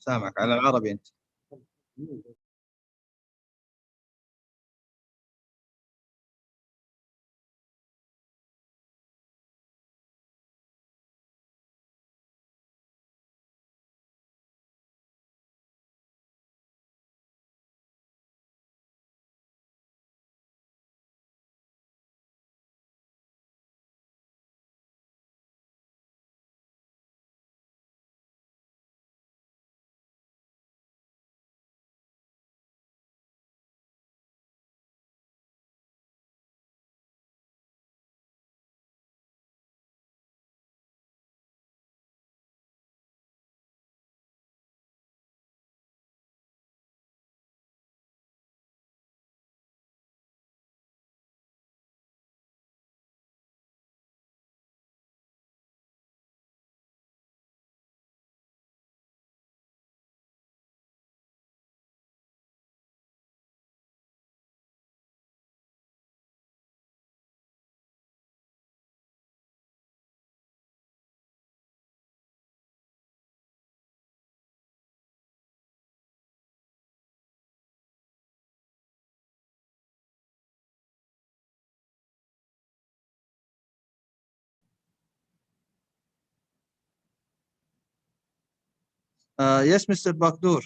سامعك على العربي أنت. Yes, Mr. Bakdur.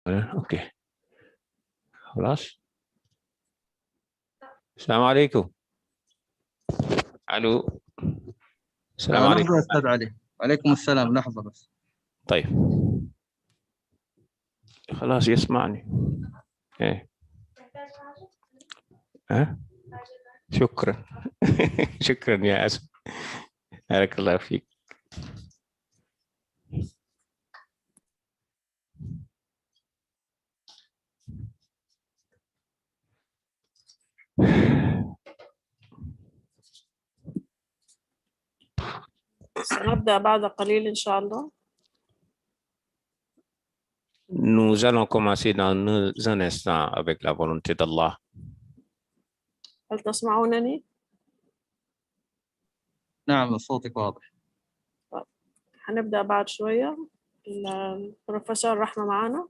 اوكي خلاص. السلام عليكم. الو السلام عليكم. لحظة أستاذ علي. وعليكم السلام. لحظة بس. طيب خلاص يسمعني. ايه ها شكرا. شكرا يا اسف. بارك الله فيك. سنبدأ بعد قليل إن شاء الله. Nous allons commencer dans un instant avec la volonté d'Allah. هل تسمعونني؟ نعم صوتك واضح. هنبدأ بعد شوية. البروفيسور رحمة معنا.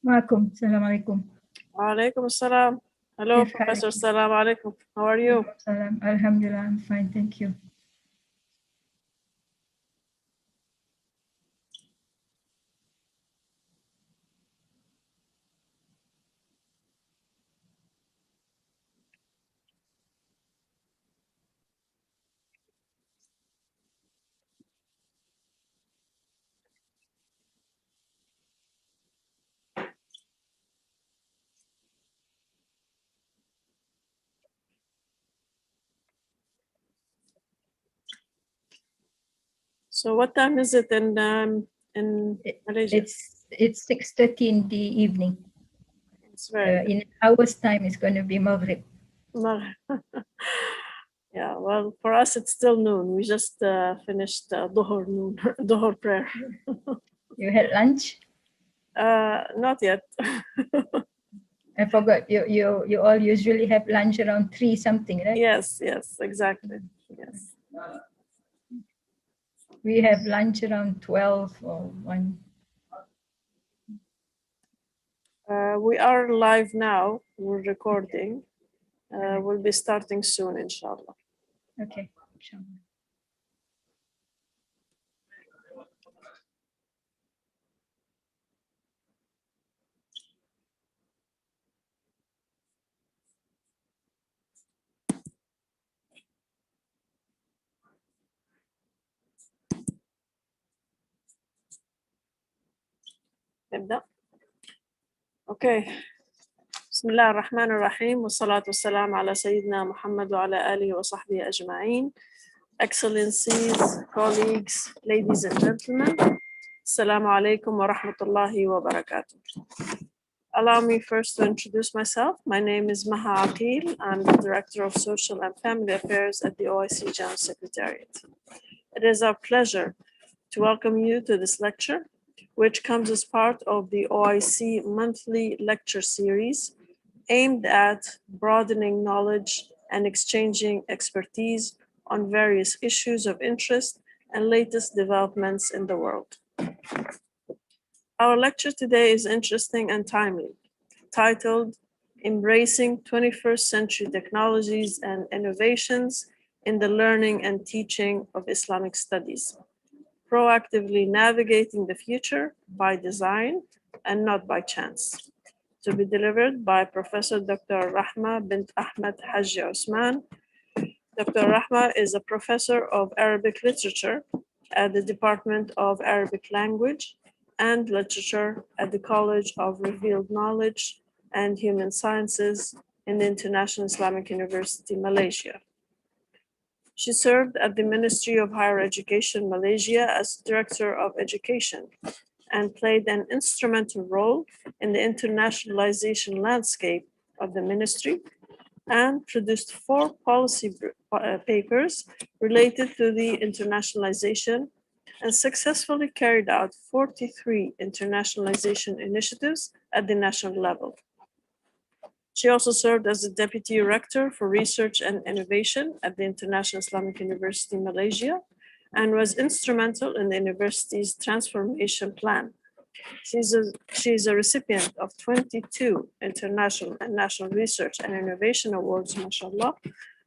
معكم. السلام عليكم. وعليكم السلام. Hello, كيف حالك؟ Professor. السلام عليكم. How are you? السلام. Alhamdulillah, I'm fine, thank you. So what time is it in Malaysia? It's 6:30 in the evening. It's very In hours time, it's going to be Maghrib. Yeah, well, for us it's still noon. We just finished Dhuhr prayer. You had lunch? Not yet. I forgot. You all usually have lunch around 3 something, right? Yes, exactly. Yes. We have lunch around 12 or 1. We are live now. We're recording. We'll be starting soon, inshallah. Okay. Inshallah. نبدأ. Okay. بسم الله الرحمن الرحيم والصلاة والسلام على سيدنا محمد وعلى آله وصحبه أجمعين. Excellencies, colleagues, ladies and gentlemen, Assalamu alaikum wa rahmatullahi wa barakatuh. Allow me first to introduce myself. My name is Maha Aqil. I'm the Director of Social and Family Affairs at the OIC General Secretariat. It is our pleasure to welcome you to this lecture, which comes as part of the OIC monthly lecture series aimed at broadening knowledge and exchanging expertise on various issues of interest and latest developments in the world. Our lecture today is interesting and timely, titled Embracing 21st Century Technologies and Innovations in the Learning and Teaching of Islamic Studies, Proactively Navigating the Future by Design and Not by Chance, to be delivered by Professor Dr. Rahma bint Ahmed Haji Osman. Dr. Rahma is a professor of Arabic literature at the Department of Arabic Language and Literature at the College of Revealed Knowledge and Human Sciences in the International Islamic University, Malaysia. She served at the Ministry of Higher Education, Malaysia as Director of Education and played an instrumental role in the internationalization landscape of the ministry and produced 4 policy papers related to the internationalization and successfully carried out 43 internationalization initiatives at the national level. She also served as the Deputy Rector for Research and Innovation at the International Islamic University, Malaysia, and was instrumental in the university's transformation plan. She's a recipient of 22 international and national research and innovation awards, mashallah,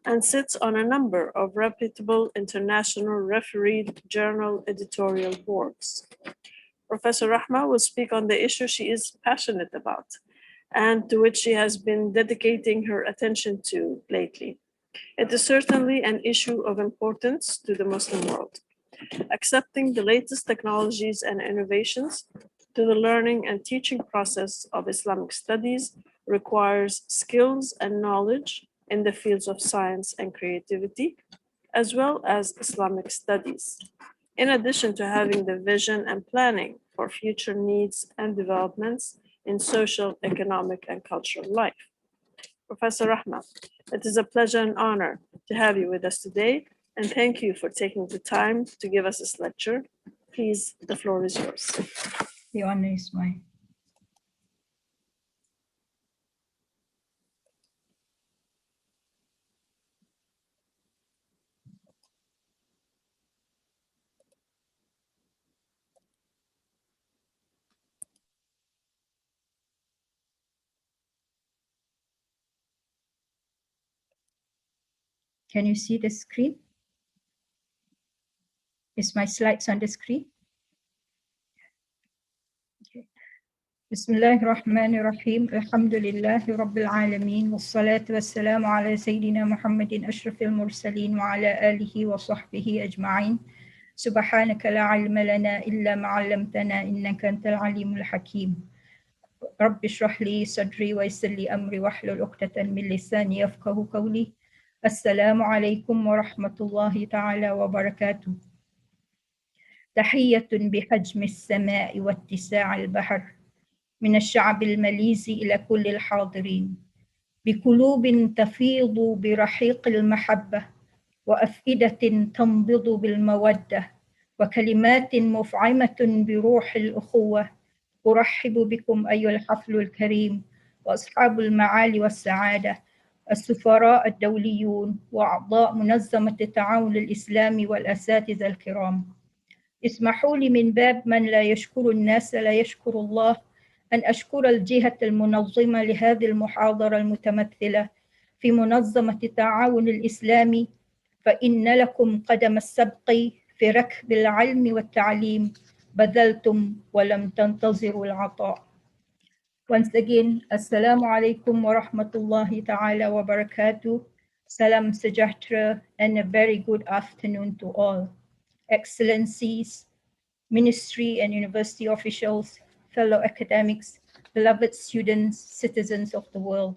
and sits on a number of reputable international refereed journal editorial boards. Professor Rahma will speak on the issue she is passionate about and to which she has been dedicating her attention to lately. It is certainly an issue of importance to the Muslim world. Accepting the latest technologies and innovations to the learning and teaching process of Islamic studies requires skills and knowledge in the fields of science and creativity, as well as Islamic studies, in addition to having the vision and planning for future needs and developments in social, economic, and cultural life. Professor Rahma, it is a pleasure and honor to have you with us today, and thank you for taking the time to give us this lecture. Please, the floor is yours. The honor is mine. Can you see the screen? Is my slides on the screen? Okay. Bismillahir Rahmanir Rahim. Alhamdulillahi Rabbil Alameen. Wassalatu wassalamu ala Sayyidina Muhammadin Ashrafil Mursaleen wa ala alihi wa sahbihi ajma'in. Subhanaka la ilma lana illa ma 'allamtana innaka antal alimul hakim. Rabbi shrah li sadri wa yassir li amri wahlul 'uqdatan min lisani yafqahu qawli. Assalamu alaikum wa rahmatullahi ta'ala wa barakatuh. تحية بحجم السماء واتساع البحر من الشعب المليزي إلى كل الحاضرين بقلوب تفيض برحيق المحبة وأفئدة تنبض بالمودة وكلمات مفعمة بروح الأخوة. أرحب بكم أيها الحفل الكريم وأصحاب المعالي والسعادة، السفراء الدوليون وأعضاء منظمة التعاون الإسلامي والأساتذة الكرام. اسمحوا لي من باب من لا يشكر الناس لا يشكر الله أن أشكر الجهة المنظمة لهذه المحاضرة المتمثلة في منظمة التعاون الإسلامي، فإن لكم قدم السبق في ركب العلم والتعليم، بذلتم ولم تنتظروا العطاء. Once again, Assalamu alaikum wa rahmatullahi ta'ala wa barakatuh. Salam sejahtera and a very good afternoon to all. Excellencies, ministry and university officials, fellow academics, beloved students, citizens of the world.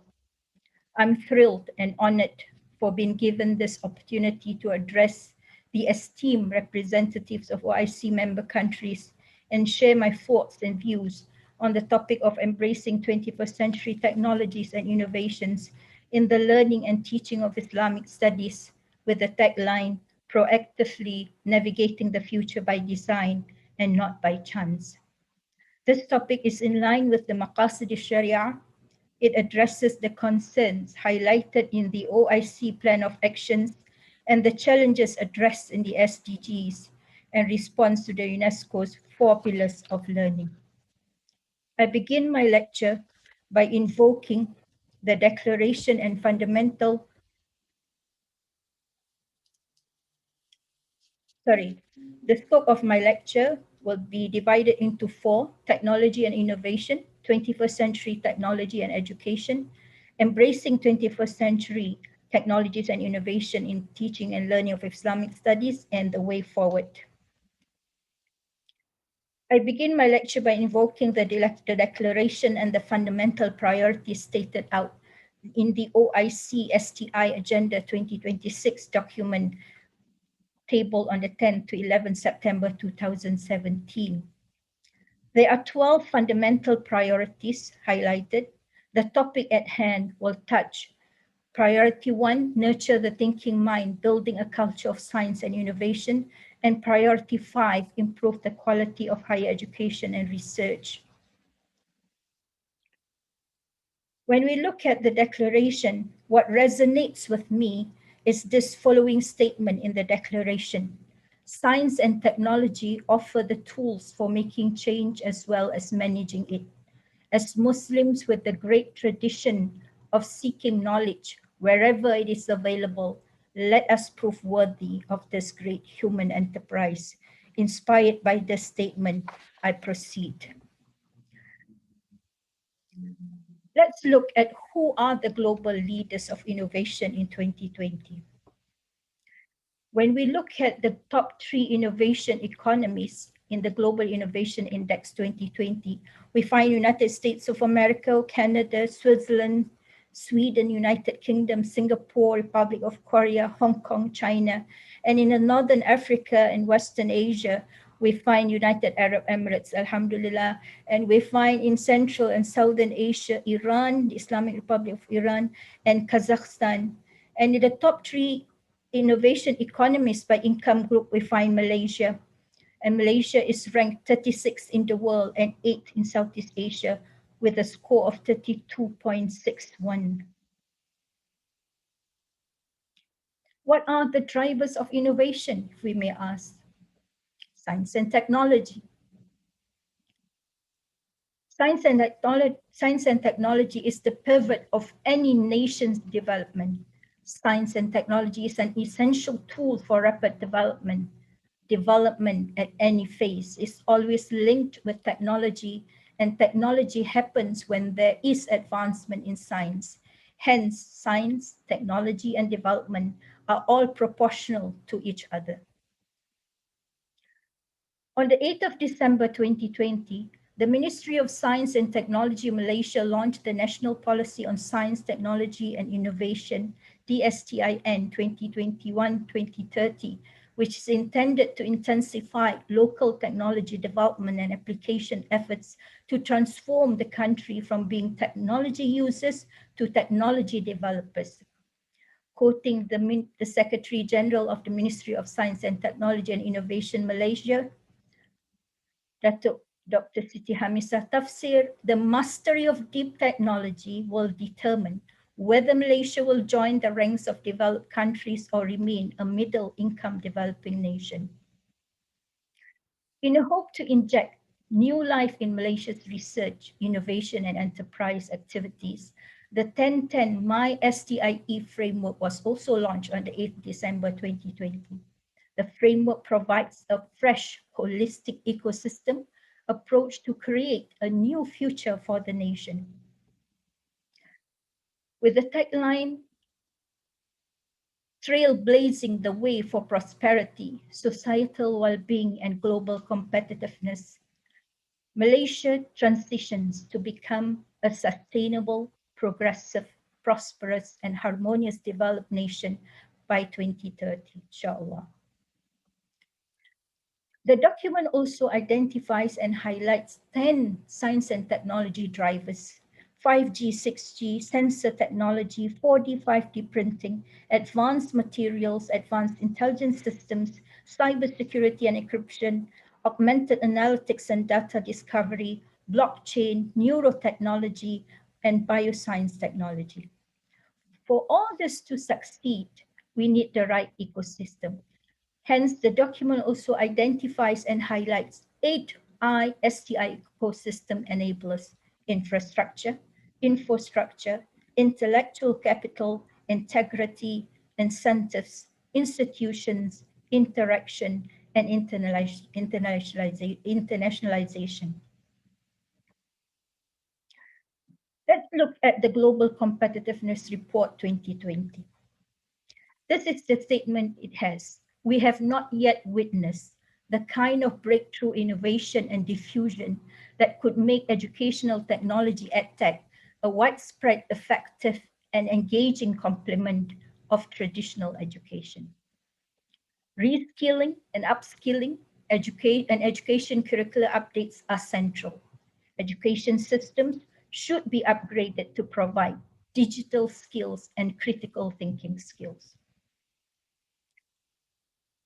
I'm thrilled and honored for being given this opportunity to address the esteemed representatives of OIC member countries and share my thoughts and views on the topic of embracing 21st century technologies and innovations in the learning and teaching of Islamic studies with the tagline, proactively navigating the future by design and not by chance. This topic is in line with the Maqasid al-Sharia. It addresses the concerns highlighted in the OIC Plan of Actions and the challenges addressed in the SDGs and responds to the UNESCO's 4 pillars of learning. I begin my lecture by invoking the Declaration and Fundamental The scope of my lecture will be divided into 4: technology and innovation, 21st century technology and education, embracing 21st century technologies and innovation in teaching and learning of Islamic studies, and the way forward. I begin my lecture by invoking the declaration and the fundamental priorities stated out in the OIC STI Agenda 2026 document table on the 10th to 11th September 2017. There are 12 fundamental priorities highlighted. The topic at hand will touch Priority 1, nurture the thinking mind, building a culture of science and innovation. And Priority 5, improve the quality of higher education and research. When we look at the declaration, what resonates with me is this following statement in the declaration. Science and technology offer the tools for making change as well as managing it. As Muslims with the great tradition of seeking knowledge wherever it is available, let us prove worthy of this great human enterprise. Inspired by this statement, I proceed. Let's look at who are the global leaders of innovation in 2020. When we look at the top 3 innovation economies in the Global Innovation Index 2020, we find United States of America, Canada, Switzerland, Sweden, United Kingdom, Singapore, Republic of Korea, Hong Kong, China, and in Northern Africa and Western Asia, we find United Arab Emirates, Alhamdulillah, and we find in Central and Southern Asia, Iran, the Islamic Republic of Iran, and Kazakhstan. And in the top 3 innovation economies by income group, we find Malaysia. And Malaysia is ranked 36th in the world and 8th in Southeast Asia with a score of 32.61. What are the drivers of innovation, if we may ask? Science and technology. Science and technology is the pivot of any nation's development. science and technology is an essential tool for rapid development. Development at any phase is always linked with technology, and technology happens when there is advancement in science. Hence, science, technology, and development are all proportional to each other. On the 8th of December 2020, the Ministry of Science and Technology Malaysia launched the National Policy on Science, Technology and Innovation, DSTIN 2021-2030, which is intended to intensify local technology development and application efforts to transform the country from being technology users to technology developers. Quoting the Secretary General of the Ministry of Science and Technology and Innovation Malaysia, Dr. Siti Hamisah Tafsir, the mastery of deep technology will determine whether Malaysia will join the ranks of developed countries or remain a middle-income developing nation. In a hope to inject new life in Malaysia's research, innovation, and enterprise activities, the 1010 MySTIE framework was also launched on the 8th December 2020. The framework provides a fresh, holistic ecosystem approach to create a new future for the nation. With the tagline, trailblazing the way for prosperity, societal well-being, and global competitiveness, Malaysia transitions to become a sustainable, progressive, prosperous, and harmonious developed nation by 2030, inshallah. The document also identifies and highlights 10 science and technology drivers: 5G, 6G, sensor technology, 4D, 5D printing, advanced materials, advanced intelligence systems, cybersecurity and encryption, augmented analytics and data discovery, blockchain, neurotechnology, and bioscience technology. For all this to succeed, we need the right ecosystem. Hence, the document also identifies and highlights 8 ISTI ecosystem enablers: infrastructure, infostructure, intellectual capital, integrity, incentives, institutions, interaction, and internationalization. Let's look at the Global Competitiveness Report 2020. This is the statement it has. We have not yet witnessed the kind of breakthrough innovation and diffusion that could make educational technology EdTech a widespread, effective, and engaging complement of traditional education. Reskilling and upskilling, education curricular updates are central. Education systems should be upgraded to provide digital skills and critical thinking skills.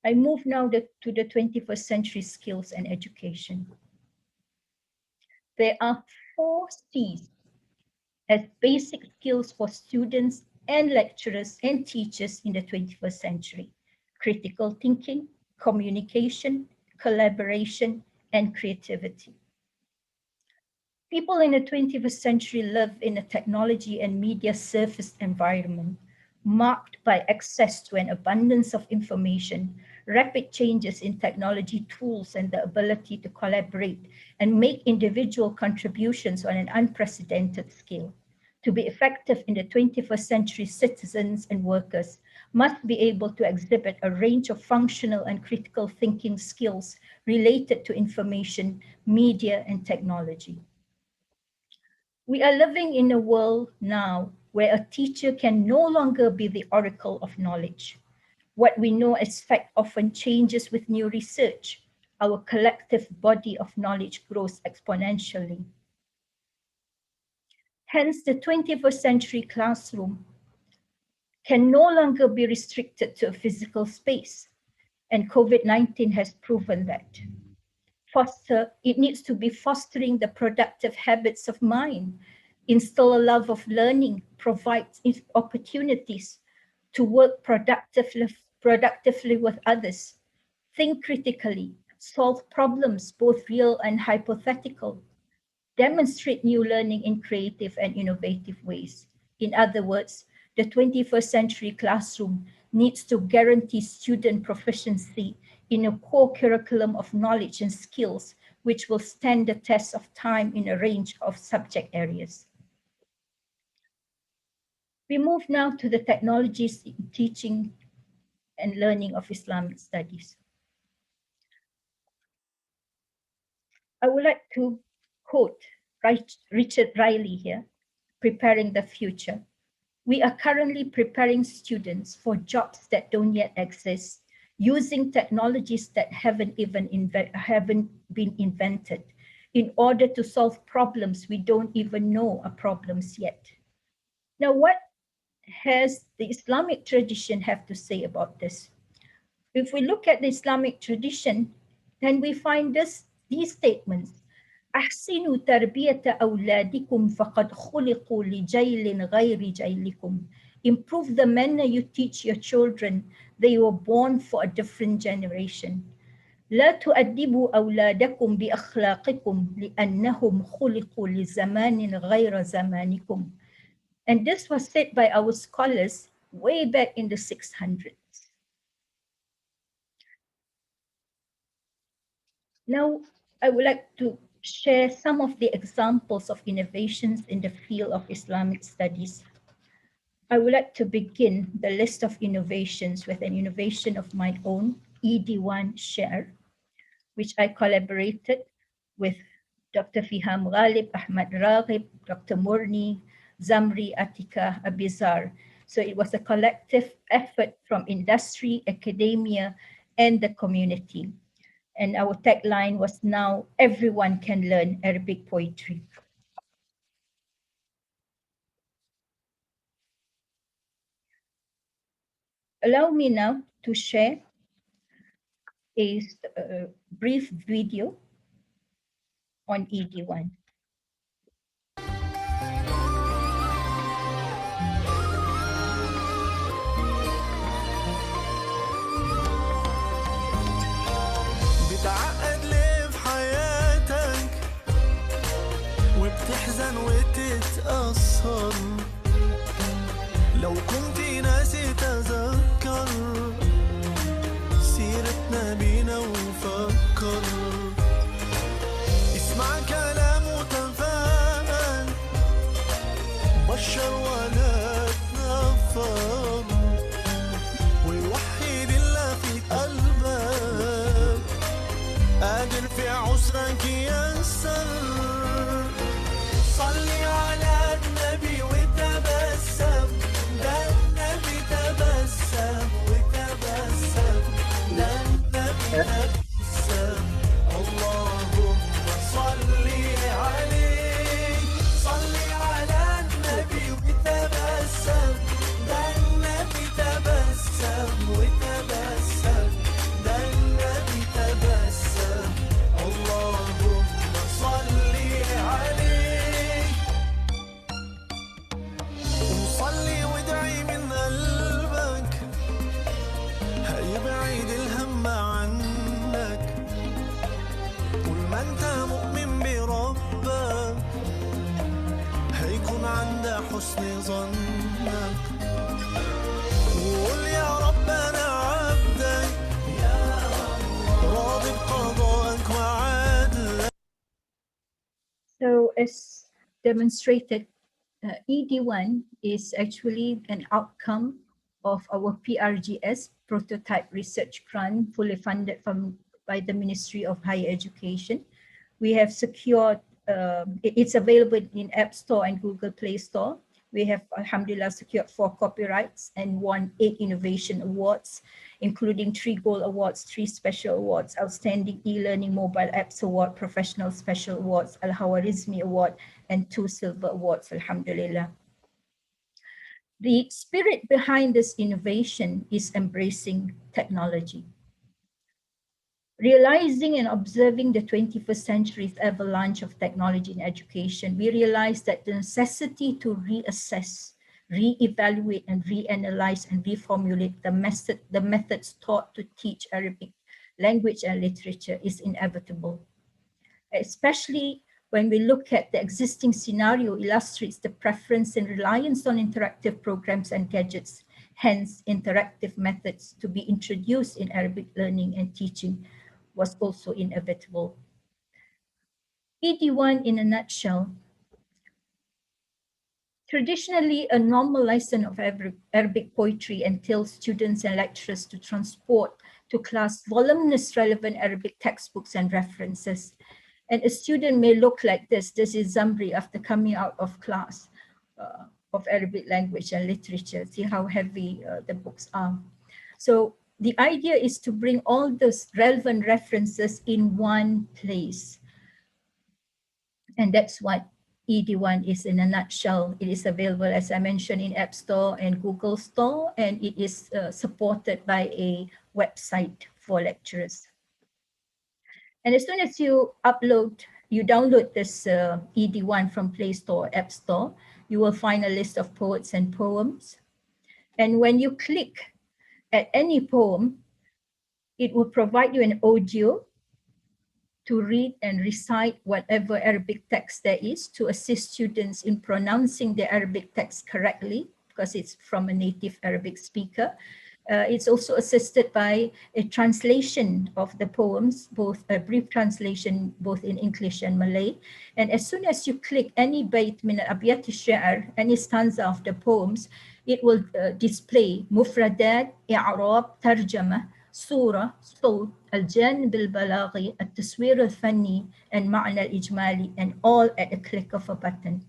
I move now to the 21st century skills and education. There are 4 C's as basic skills for students and lecturers and teachers in the 21st century: critical thinking, communication, collaboration, and creativity. People in the 21st century live in a technology and media surfaced environment marked by access to an abundance of information, rapid changes in technology tools, and the ability to collaborate and make individual contributions on an unprecedented scale. To be effective in the 21st century, citizens and workers must be able to exhibit a range of functional and critical thinking skills related to information, media, and technology. We are living in a world now where a teacher can no longer be the oracle of knowledge. What we know as fact often changes with new research. Our collective body of knowledge grows exponentially. Hence, the 21st century classroom can no longer be restricted to a physical space, and COVID-19 has proven that. It needs to be fostering the productive habits of mind, instill a love of learning, provide opportunities to work productively with others, think critically, solve problems, both real and hypothetical, demonstrate new learning in creative and innovative ways. In other words, the 21st century classroom needs to guarantee student proficiency in a core curriculum of knowledge and skills which will stand the test of time in a range of subject areas. We move now to the technologies in teaching and learning of Islamic studies. I would like to quote Richard Riley here, Preparing the Future. We are currently preparing students for jobs that don't yet exist, using technologies that haven't been invented in order to solve problems we don't even know are problems yet. Now, what has the Islamic tradition have to say about this? If we look at the Islamic tradition, then we find these statements. أحسنوا تربية أولادكم فقد خلقوا لجيل غير جيلكم. Improve the manner you teach your children. They were born for a different generation. لا تؤدبوا أولادكم بأخلاقكم لأنهم خلقوا لزمان غير زمانكم. And this was said by our scholars way back in the 600s. Now, I would like to share some of the examples of innovations in the field of Islamic studies. I would like to begin the list of innovations with an innovation of my own, ED1 Share, which I collaborated with Dr. Fiham Ghalib, Ahmad Raghib, Dr. Murni, Zamri, Atika, Abizar. So it was a collective effort from industry, academia, and the community. And our tagline was now everyone can learn Arabic poetry. Allow me now to share a brief video on ED1. بتعقد ليه في حياتك وبتحزن وتتأثر لو كنت ناسي تذكر سيرتنا بينا وفكر اسمع كلام وتفاءل بشر ولا تنفر ووحد الله في قلبك قادر في عسرك يسر صلي على النبي وتبسم ده النبي تبسم وتبسم ده النبي تبسم اللهم صلي عليه صلي على النبي وتبسم ده النبي تبسم وتبسم ده النبي تبسم اللهم صلي عليه وصلي وادعي من قلبك هيبعد الهم عنك طول ما انت مؤمن بربك هيكون عند حسن ظنك وقول يا رب انا عبدك راضي بقضائك وعدلك. So as demonstrated, ED1 is actually an outcome of our PRGS prototype research grant fully funded by the Ministry of Higher Education. We have secured, it's available in App Store and Google Play Store. We have, alhamdulillah, secured 4 copyrights and won 8 innovation awards, including 3 gold awards, 3 special awards, outstanding e-learning mobile apps award, professional special awards, Al-Hawarizmi award, and 2 silver awards, alhamdulillah. The spirit behind this innovation is embracing technology. Realizing and observing the 21st century's avalanche of technology in education, we realized that the necessity to reassess, re-evaluate, and reanalyze and reformulate the methods taught to teach Arabic language and literature is inevitable, especially when we look at the existing scenario, illustrates the preference and reliance on interactive programs and gadgets. Hence, interactive methods to be introduced in Arabic learning and teaching was also inevitable. ED1 in a nutshell. Traditionally, a normal lesson of Arabic poetry entails students and lecturers to transport to class voluminous relevant Arabic textbooks and references. And a student may look like this. This is Zamri after coming out of class of Arabic language and literature. See how heavy the books are. So the idea is to bring all those relevant references in one place. And that's what ED1 is in a nutshell. It is available, as I mentioned, in App Store and Google Store, and it is supported by a website for lecturers. And as soon as you download this ED1 from Play Store, App Store, you will find a list of poets and poems. And when you click at any poem, it will provide you an audio to read and recite whatever Arabic text there is to assist students in pronouncing the Arabic text correctly, because it's from a native Arabic speaker. It's also assisted by a translation of the poems, both a brief translation, both in English and Malay. And as soon as you click any bayt min al-abyat al-shi'r, any stanza of the poems, it will display mufradat, i'rab, tarjama, surah, صوت, الجانب البلاغي, التصوير الفني, and معنى الإجمالي, and all at a click of a button.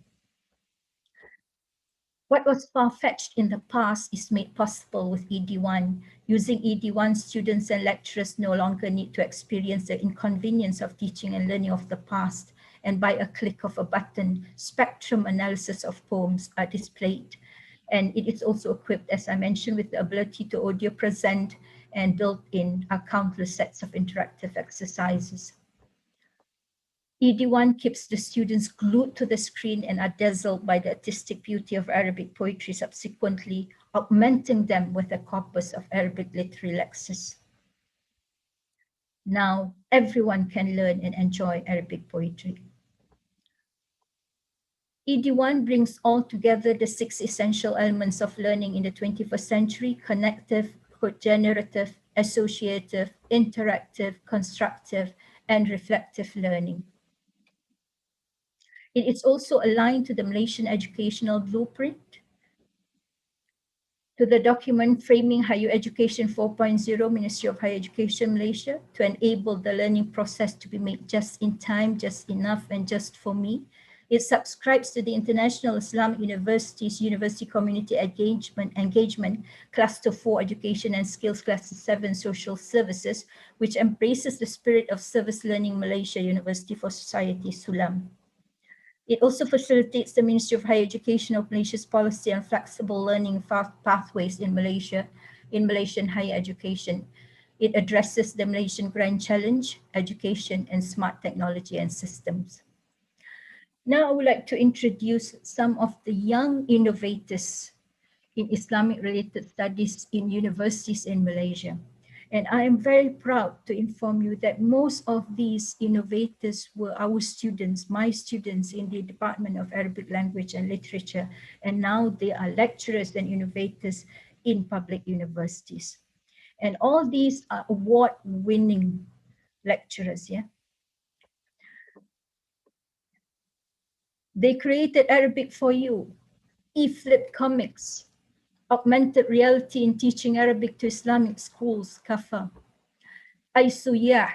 What was far-fetched in the past is made possible with ED1. Using ED1, students and lecturers no longer need to experience the inconvenience of teaching and learning of the past, and by a click of a button, spectrum analysis of poems are displayed. And it is also equipped, as I mentioned, with the ability to audio present, and built in are countless sets of interactive exercises. ED1 keeps the students glued to the screen and are dazzled by the artistic beauty of Arabic poetry, subsequently augmenting them with a corpus of Arabic literary lexis. Now, everyone can learn and enjoy Arabic poetry. ED1 brings all together the 6 essential elements of learning in the 21st century: connective, generative, associative, interactive, constructive, and reflective learning. It is also aligned to the Malaysian Educational Blueprint, to the document Framing Higher Education 4.0, Ministry of Higher Education Malaysia, to enable the learning process to be made just in time, just enough, and just for me. It subscribes to the International Islamic University's University Community Engagement Cluster 4 Education and Skills, Cluster 7 Social Services, which embraces the spirit of Service Learning Malaysia University for Society, SULAM. It also facilitates the Ministry of Higher Education of Malaysia's policy on flexible learning pathways in Malaysian higher education. It addresses the Malaysian Grand Challenge, education, and smart technology and systems. Now I would like to introduce some of the young innovators in Islamic-related studies in universities in Malaysia. And I am very proud to inform you that most of these innovators were our students, my students in the Department of Arabic Language and Literature, and now they are lecturers and innovators in public universities. And all these are award-winning lecturers, yeah? They created Arabic for You, eFlip Comics, augmented reality in teaching Arabic to Islamic schools, Kafa, Aysuyah,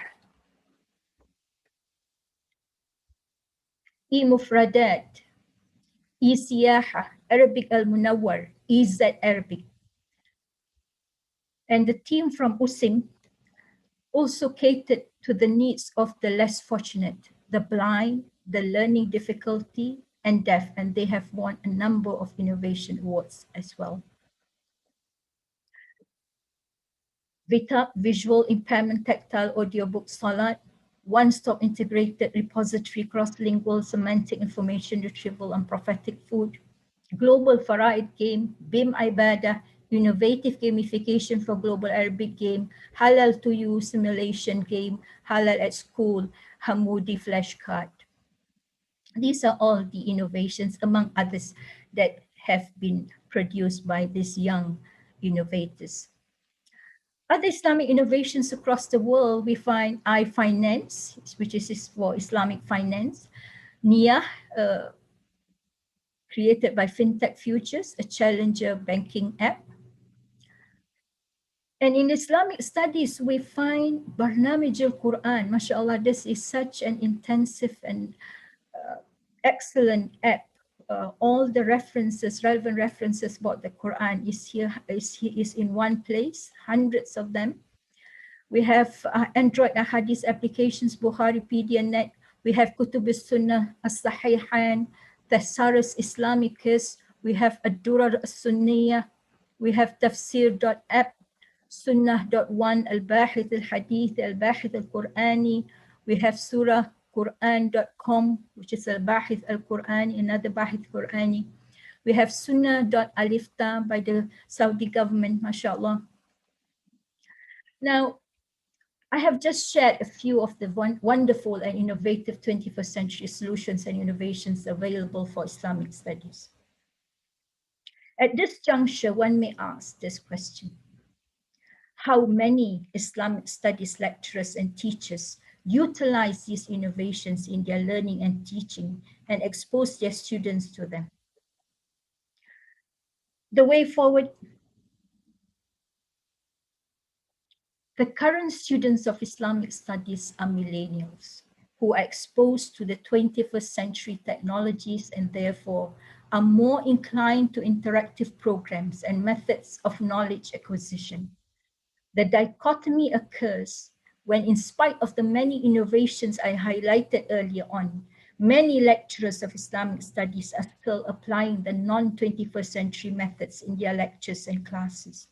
E-Mufradat, E-Siyaha, Arabic Al-Munawwar, EZ Arabic. And the team from USIM also catered to the needs of the less fortunate, the blind, the learning difficulty, and deaf, and they have won a number of innovation awards as well. VITAB, Visual Impairment Tactile Audiobook Salat, one-stop integrated repository, cross-lingual semantic information retrieval and prophetic food, Global Faraid Game, BIM Ibadah, innovative gamification for global Arabic game, Halal to You simulation game, Halal at School, Hamoudi flashcard. These are all the innovations, among others, that have been produced by these young innovators. Other Islamic innovations across the world, we find iFinance, which is for Islamic finance, NIA, created by FinTech Futures, a challenger banking app. And in Islamic studies, we find Barnamij al-Quran. MashaAllah, this is such an intensive and excellent app. All the references, relevant references about the Quran is in one place, hundreds of them. We have Android Ahadith applications, Bukharipedia Net. We have Kutub al-Sunnah, As-Sahihan, Thesaurus Islamicus. We have Ad-Durar al-Sunniyah. We have Tafsir.app, Sunnah.1, Al-Bahith al-Hadith, Al-Bahith al-Qur'ani. We have Surah Quran.com, which is Al-Bahith al-Qur'ani, another Bahith Qur'ani. We have Sunnah.alifta by the Saudi government, mashallah. Now, I have just shared a few of the wonderful and innovative 21st century solutions and innovations available for Islamic studies. At this juncture, one may ask this question: how many Islamic studies lecturers and teachers utilize these innovations in their learning and teaching and expose their students to them? The way forward: the current students of Islamic studies are millennials who are exposed to the 21st century technologies and therefore are more inclined to interactive programs and methods of knowledge acquisition. The dichotomy occurs when, in spite of the many innovations I highlighted earlier on, many lecturers of Islamic studies are still applying the non-21st century methods in their lectures and classes.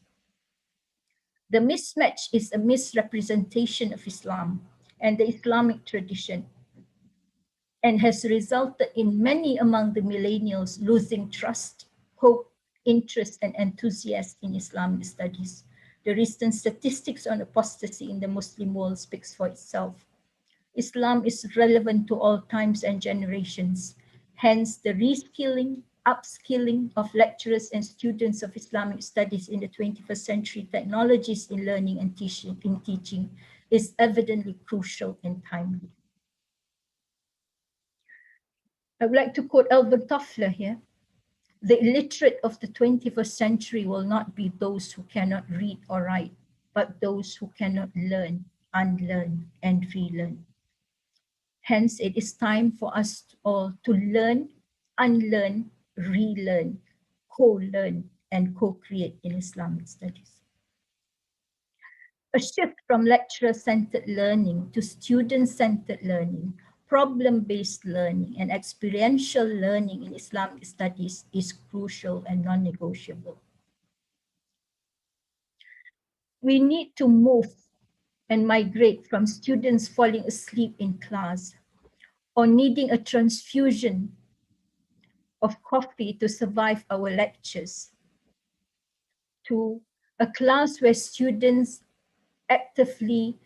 The mismatch is a misrepresentation of Islam and the Islamic tradition, and has resulted in many among the millennials losing trust, hope, interest, and enthusiasm in Islamic studies. The recent statistics on apostasy in the Muslim world speaks for itself. Islam is relevant to all times and generations. Hence, the reskilling, upskilling of lecturers and students of Islamic studies in the 21st century technologies in learning and teaching is evidently crucial and timely. I would like to quote Alvin Toffler here. The illiterate of the 21st century will not be those who cannot read or write, but those who cannot learn, unlearn, and relearn. Hence, it is time for us all to learn, unlearn, relearn, co-learn, and co-create in Islamic studies. A shift from lecturer-centered learning to student-centered learning, problem-based learning, and experiential learning in Islamic studies is crucial and non-negotiable. We need to move and migrate from students falling asleep in class or needing a transfusion of coffee to survive our lectures to a class where students actively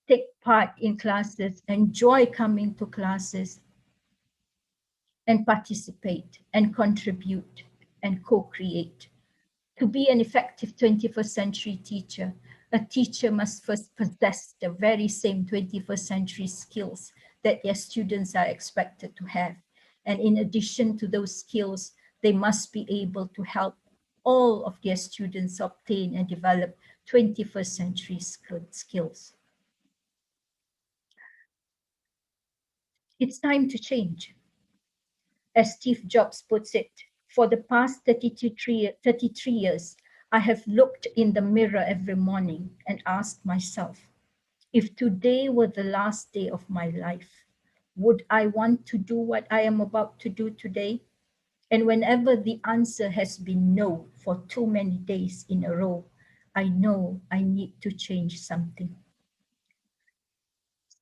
take part in classes, enjoy coming to classes, and participate and contribute and co-create. To be an effective 21st century teacher, a teacher must first possess the very same 21st century skills that their students are expected to have. And in addition to those skills, they must be able to help all of their students obtain and develop 21st century skills. It's time to change. As Steve Jobs puts it, for the past 33 years, I have looked in the mirror every morning and asked myself, if today were the last day of my life, would I want to do what I am about to do today? And whenever the answer has been no for too many days in a row, I know I need to change something.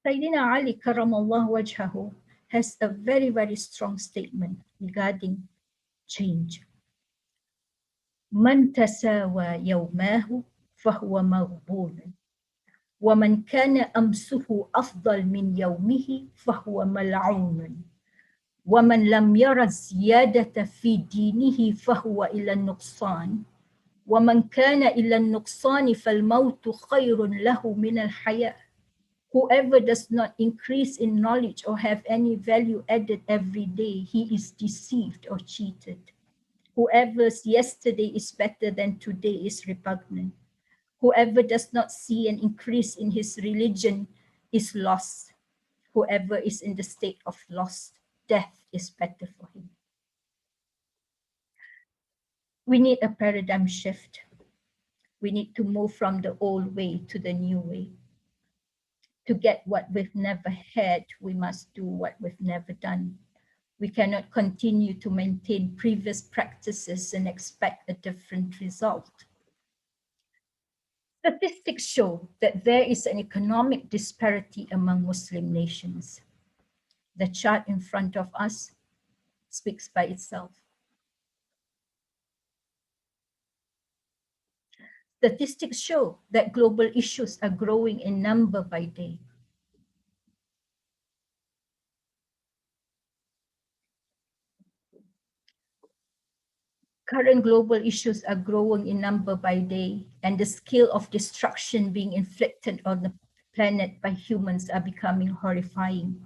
Sayyidina Ali Karamallahu Wajhahu has a very, very strong statement regarding change. Man tasawa yawmahu fahuwa maghbun, ومن كان أمسه أفضل من يومه فهو ملعون ومن لم ير الزيادة في دينه فهو إلى النقصان ومن كان إلى النقصان فالموت خير له من الحياة. Whoever does not increase in knowledge or have any value added every day, he is deceived or cheated. Whoever's yesterday is better than today is repugnant. Whoever does not see an increase in his religion is lost. Whoever is in the state of loss, death is better for him. We need a paradigm shift. We need to move from the old way to the new way. To get what we've never had, we must do what we've never done. We cannot continue to maintain previous practices and expect a different result. Statistics show that there is an economic disparity among Muslim nations. The chart in front of us speaks by itself. Statistics show that global issues are growing in number by day. Current global issues are growing in number by day, and the scale of destruction being inflicted on the planet by humans are becoming horrifying.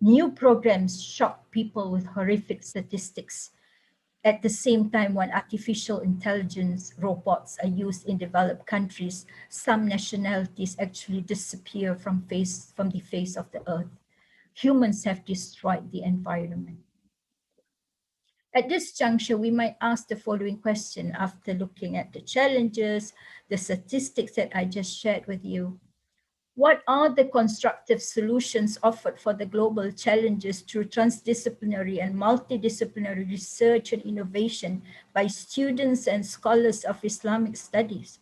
New programs shock people with horrific statistics. At the same time, when artificial intelligence robots are used in developed countries, some nationalities actually disappear from the face of the earth. Humans have destroyed the environment. At this juncture, we might ask the following question after looking at the challenges, the statistics that I just shared with you. What are the constructive solutions offered for the global challenges through transdisciplinary and multidisciplinary research and innovation by students and scholars of Islamic studies?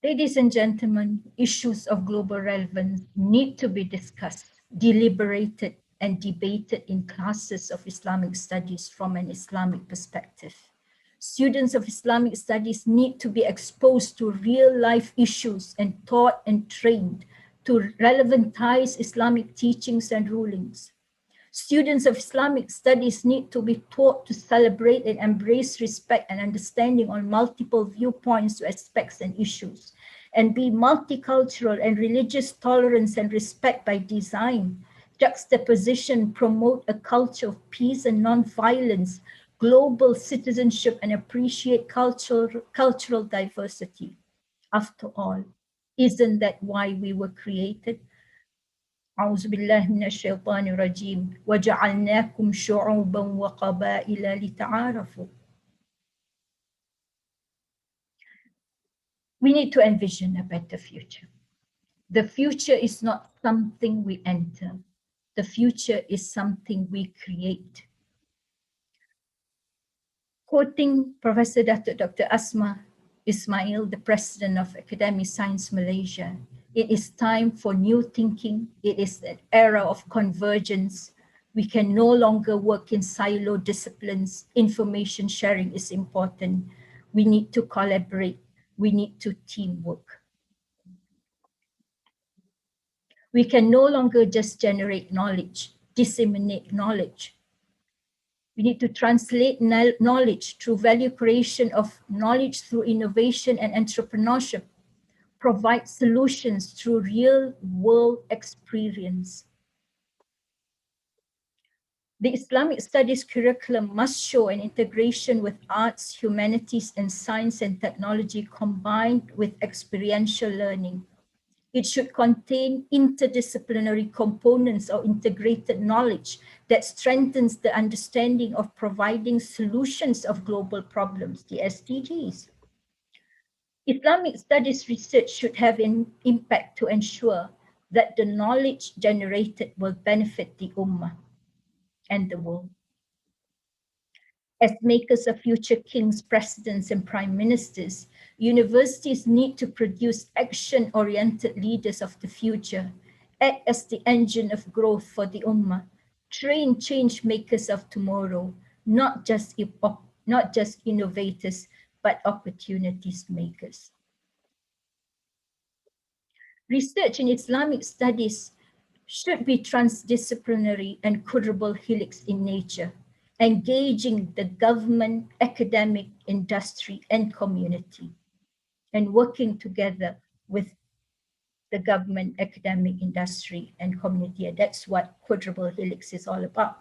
Ladies and gentlemen, issues of global relevance need to be discussed, deliberated, and debated in classes of Islamic studies from an Islamic perspective. Students of Islamic studies need to be exposed to real-life issues and taught and trained to relevantize Islamic teachings and rulings. Students of Islamic studies need to be taught to celebrate and embrace respect and understanding on multiple viewpoints, aspects, and issues, and be multicultural and religious tolerance and respect by design. Juxtaposition, promote a culture of peace and non-violence, global citizenship, and appreciate cultural diversity. After all, isn't that why we were created? أعوذ بالله من الشيطان الرجيم وجعلناكم شعوبا وقبائل لتعارفوا. We need to envision a better future. The future is not something we enter. The future is something we create. Quoting Professor Dr. Asma Ismail, the president of Academic Science Malaysia, it is time for new thinking. It is an era of convergence. We can no longer work in silo disciplines. Information sharing is important. We need to collaborate. We need to teamwork. We can no longer just generate knowledge, disseminate knowledge. We need to translate knowledge through value creation of knowledge through innovation and entrepreneurship, provide solutions through real world experience. The Islamic studies curriculum must show an integration with arts, humanities, and science and technology combined with experiential learning. It should contain interdisciplinary components or integrated knowledge that strengthens the understanding of providing solutions of global problems, the SDGs. Islamic studies research should have an impact to ensure that the knowledge generated will benefit the Ummah and the world. As makers of future kings, presidents, and prime ministers, universities need to produce action-oriented leaders of the future, act as the engine of growth for the Ummah, train change makers of tomorrow, not just innovators, but opportunities makers. Research in Islamic studies should be transdisciplinary and quadruple helix in nature, engaging the government, academic, industry, and community, and working together with the government, academic, industry, and community. And that's what quadruple helix is all about.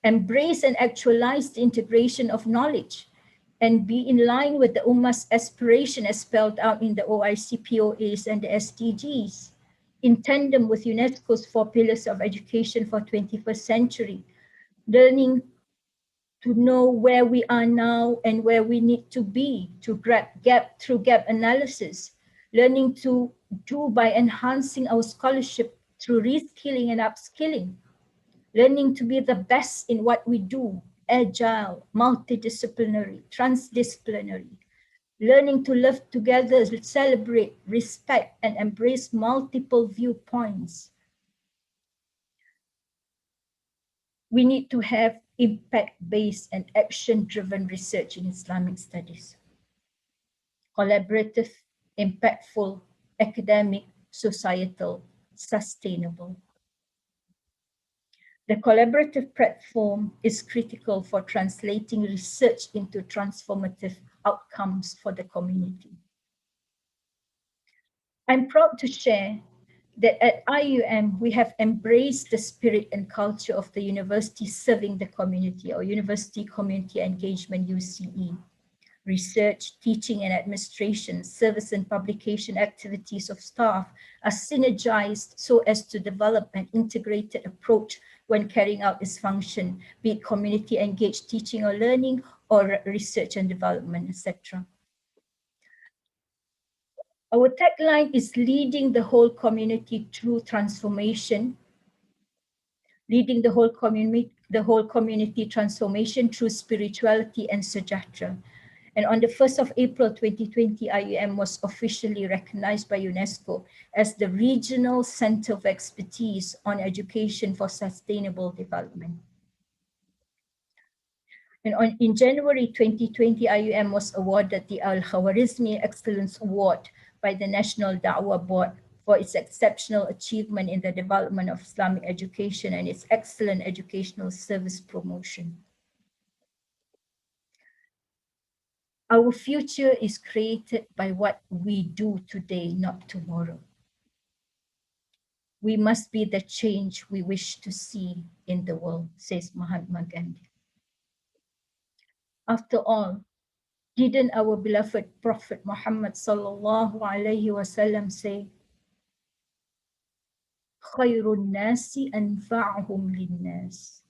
Embrace and actualize the integration of knowledge and be in line with the Ummah's aspiration as spelled out in the OIC POAs and the SDGs, in tandem with UNESCO's 4 pillars of education for 21st century, learning to know where we are now and where we need to be to gap through gap analysis, learning to do by enhancing our scholarship through reskilling and upskilling, learning to be the best in what we do, agile, multidisciplinary, transdisciplinary, learning to live together, celebrate, respect, and embrace multiple viewpoints. We need to have impact-based and action-driven research in Islamic studies. Collaborative, impactful, academic, societal, sustainable. The collaborative platform is critical for translating research into transformative outcomes for the community. I'm proud to share that at IUM, we have embraced the spirit and culture of the university serving the community, or University Community Engagement, UCE. Research, teaching and administration, service and publication activities of staff are synergized so as to develop an integrated approach when carrying out its function, be it community engaged teaching or learning or research and development, etc. Our tagline is leading the whole community through transformation, leading the whole community transformation through spirituality and Sejahtera. And on the 1st of April 2020, IUM was officially recognized by UNESCO as the Regional Center of Expertise on Education for Sustainable Development. And in January 2020, IUM was awarded the Al-Khwarizmi Excellence Award by the National Da'wah Board for its exceptional achievement in the development of Islamic education and its excellent educational service promotion. Our future is created by what we do today, not tomorrow. We must be the change we wish to see in the world, says Mahatma Gandhi. After all, didn't our beloved Prophet Muhammad sallallahu alaihi wasallam say, "Khairun nasi anfa'uhum linnas."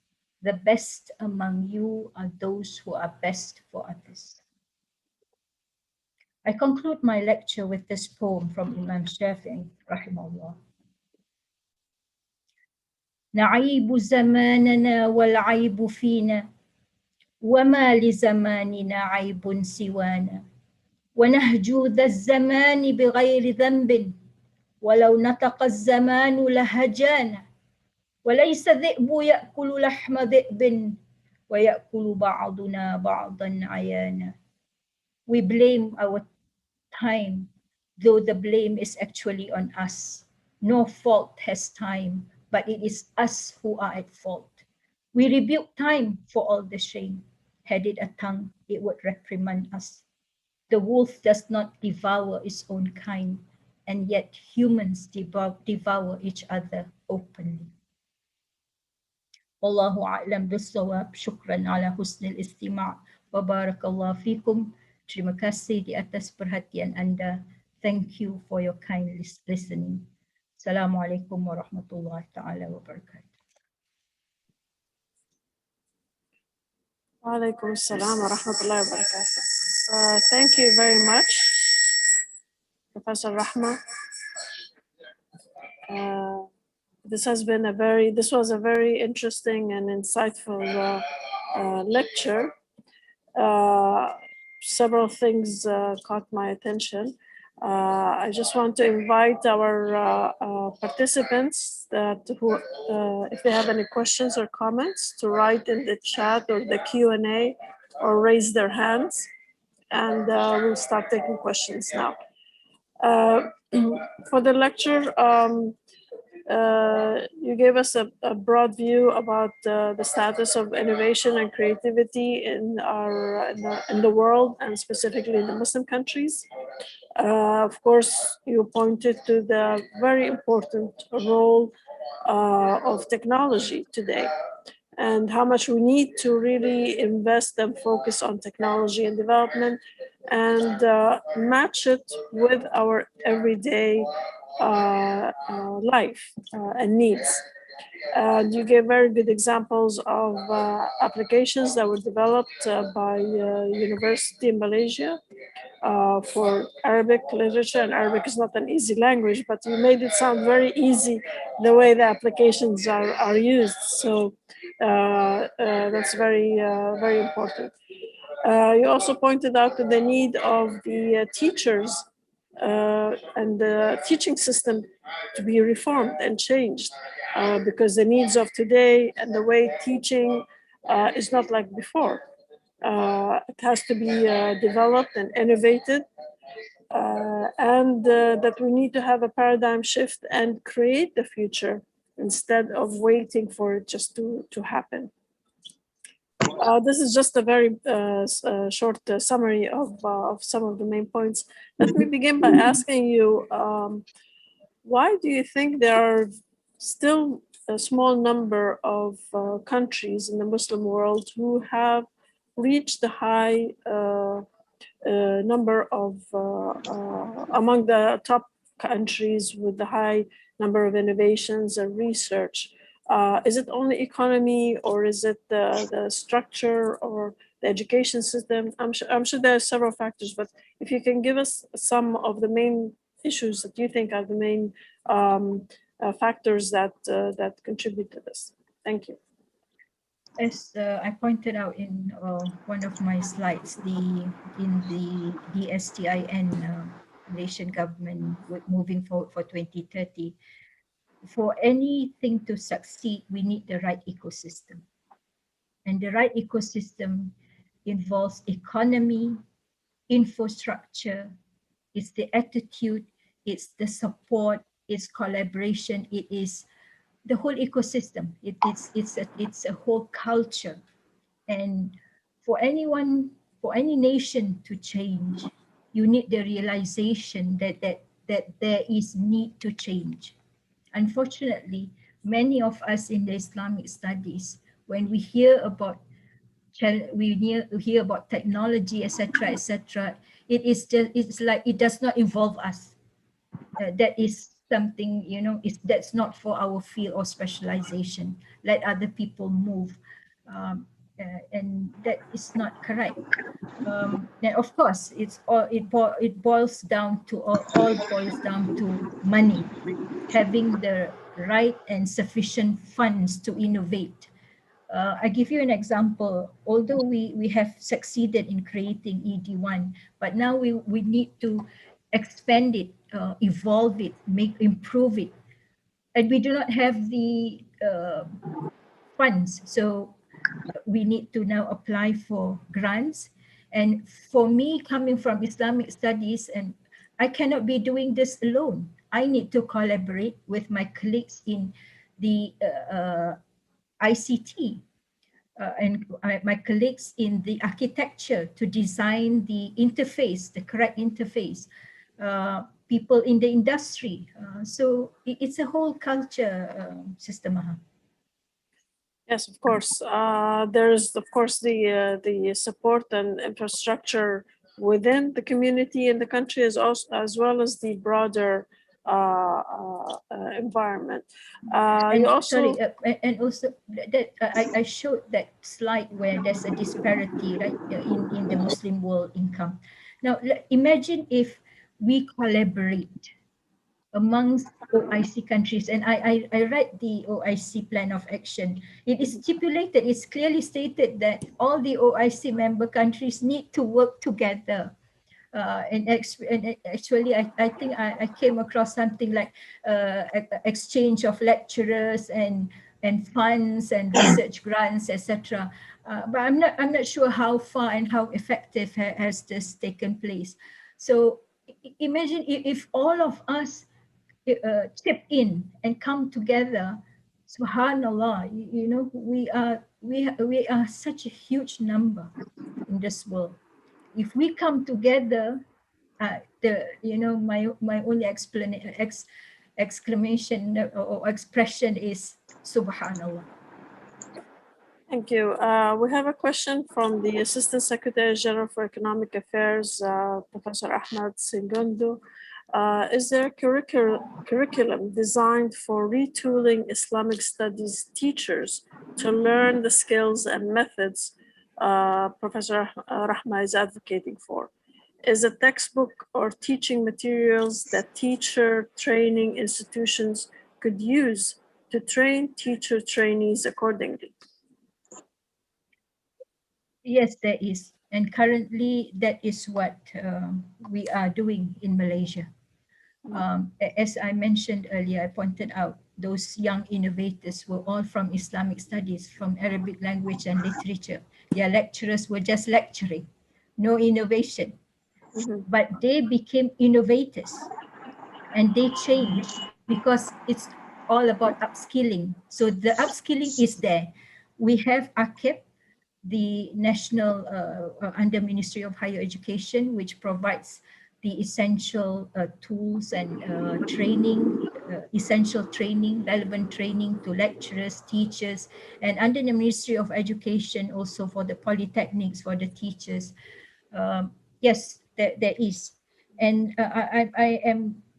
The best among you are those who are best for others. I conclude my lecture with this poem from Imam Shafi'i, rahimahullah. نعيب زماننا والعيب فينا وما لزماننا عيب سوانا ونهجو ذا الزمان بغير ذنب ولو نطق الزمان لهجانا وليس ذئب يأكل لحم ذئب ويأكل بعضنا بعضا عيانا. We blame our time, though the blame is actually on us. No fault has time, but it is us who are at fault. We rebuke time for all the shame. Had it a tongue, it would reprimand us. The wolf does not devour its own kind, and yet humans devour each other openly. Wallahu a'lam bis-shawab. Shukran ala husnil istima' wa barakallahu fikum. Terima kasih di atas perhatian anda. Thank you for your kind listening. Assalamualaikum warahmatullahi ta'ala wabarakatuh. Wa alaikum assalam wa rahmatullahi wa barakatuh. Thank you very much, Professor Rahma. This was a very interesting and insightful lecture. Several things caught my attention. I just want to invite our participants if they have any questions or comments, to write in the chat or the Q&A or raise their hands, and we'll start taking questions now. For the lecture, you gave us a broad view about the status of innovation and creativity in the world, and specifically in the Muslim countries. Of course, you pointed to the very important role of technology today, and how much we need to really invest and focus on technology and development, and match it with our everyday life and needs. And you gave very good examples of applications that were developed by university in Malaysia for Arabic literature, and Arabic is not an easy language, but you made it sound very easy the way the applications are used. So that's very, very important. You also pointed out the need of the teachers and the teaching system to be reformed and changed, because the needs of today and the way teaching is not like before. It has to be developed and innovated, and that we need to have a paradigm shift and create the future instead of waiting for it just to happen. This is just a very short summary of some of the main points. Let me begin by asking you, why do you think there are still a small number of countries in the Muslim world who have reached the high number of, among the top countries with the high number of innovations and research? Is it only economy, or is it the structure or the education system? I'm sure there are several factors, but if you can give us some of the main issues that you think are the main factors that contribute to this. Thank you. As I pointed out in one of my slides, in the DSTIN Malaysian government moving forward for 2030, for anything to succeed, we need the right ecosystem. And the right ecosystem involves economy, infrastructure, it's the attitude, it's the support, it's collaboration, it is the whole ecosystem. It's a whole culture. And for any nation to change, you need the realization that there is need to change. Unfortunately, many of us in the Islamic studies, when we hear about technology, etc., it's like it does not involve us. That is something, that's not for our field or specialization. Let other people move, and that is not correct. And of course, it boils down to all boils down to money, having the right and sufficient funds to innovate. I give you an example. Although we have succeeded in creating ED1, but now we need to expand it, evolve it, improve it, and we do not have the funds. So we need to now apply for grants. And for me, coming from Islamic studies, and I cannot be doing this alone. I need to collaborate with my colleagues in the ICT and my colleagues in the architecture to design the interface, the correct interface, people in the industry. So it's a whole culture, Sister Maha. Yes, of course. There's, of course, the support and infrastructure within the community and the country, as well as the broader environment. And also that I showed that slide where there's a disparity, right, in the Muslim world income. Now imagine if we collaborate amongst OIC countries, and I read the OIC plan of action. It is stipulated, it's clearly stated that all the OIC member countries need to work together. And actually, I think I came across something like exchange of lecturers and funds and research grants, etc. But I'm not sure how far and how effective has this taken place. So imagine if all of us chip in and come together. Subhanallah, you know, we are such a huge number in this world. If we come together, my only exclamation or expression is Subhanallah. Thank you. We have a question from the Assistant Secretary General for Economic Affairs, Professor Ahmed Sengundu. Is there a curriculum designed for retooling Islamic studies teachers to learn the skills and methods Professor Rahma is advocating for? Is a textbook or teaching materials that teacher training institutions could use to train teacher trainees accordingly? Yes, there is. And currently that is what we are doing in Malaysia. As I mentioned earlier, I pointed out those young innovators were all from Islamic studies, from Arabic language and literature. Their lecturers were just lecturing, no innovation. But they became innovators and they changed because it's all about upskilling. So the upskilling is there. We have AKEP, the national under Ministry of Higher Education, which provides the essential tools and training, essential training, relevant training to lecturers, teachers, and under the Ministry of Education also for the polytechnics, for the teachers. Yes, there is. And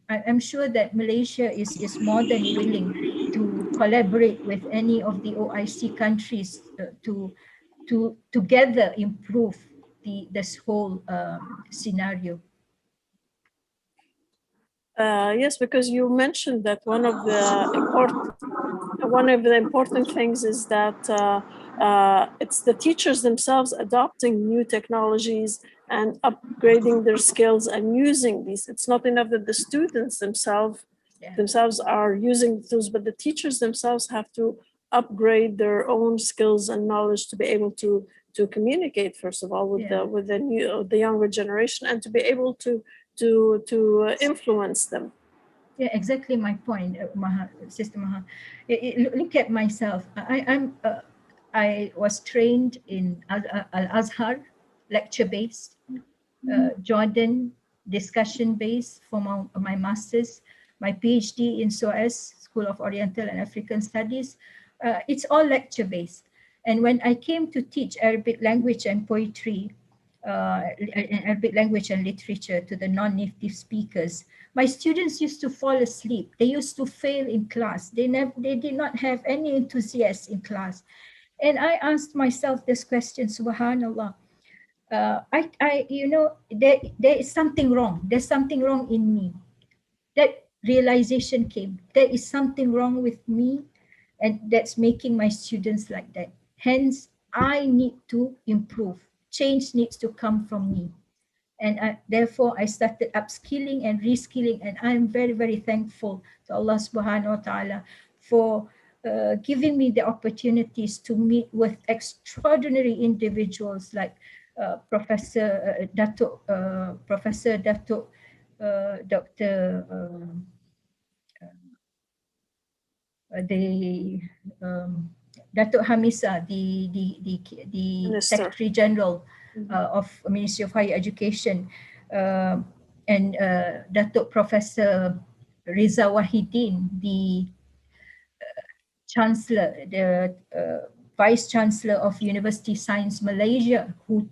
I'm sure that Malaysia is more than willing to collaborate with any of the OIC countries to together improve this whole scenario. Yes, because you mentioned that one of the important things is that it's the teachers themselves adopting new technologies and upgrading their skills and using these. It's not enough that the students themselves are using the tools, but the teachers themselves have to upgrade their own skills and knowledge to be able to communicate, first of all, with the younger generation, and to be able to influence them. Yeah, exactly my point, Sister Maha. Look at myself. I was trained in Al-Azhar, lecture-based, Jordan, discussion-based for my master's, my PhD in SOAS, School of Oriental and African Studies. It's all lecture-based. And when I came to teach Arabic language and poetry, Arabic language and literature to the non-native speakers, my students used to fall asleep. They used to fail in class. They did not have any enthusiasm in class. And I asked myself this question, Subhanallah. There is something wrong. There's something wrong in me. That realization came. There is something wrong with me, and that's making my students like that. Hence, I need to improve. Change needs to come from me. And therefore, I started upskilling and reskilling. And I'm very, very thankful to Allah subhanahu wa ta'ala for giving me the opportunities to meet with extraordinary individuals like Professor Dr. Datuk Hamisa, the Secretary General of Ministry of Higher Education, and Datuk Professor Reza Wahidin, the Chancellor, the Vice Chancellor of University Science Malaysia, who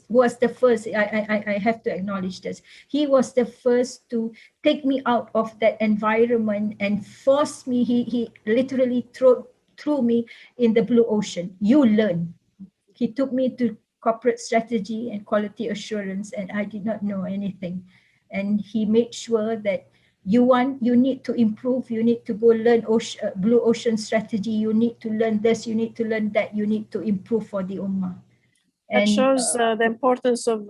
was the first, I have to acknowledge this, he was the first to take me out of that environment and force me, he literally threw me in the blue ocean. You learn. He took me to corporate strategy and quality assurance, and I did not know anything. And he made sure that you need to improve, you need to go learn blue ocean strategy, you need to learn this, you need to learn that, you need to improve for the Ummah. That shows the importance of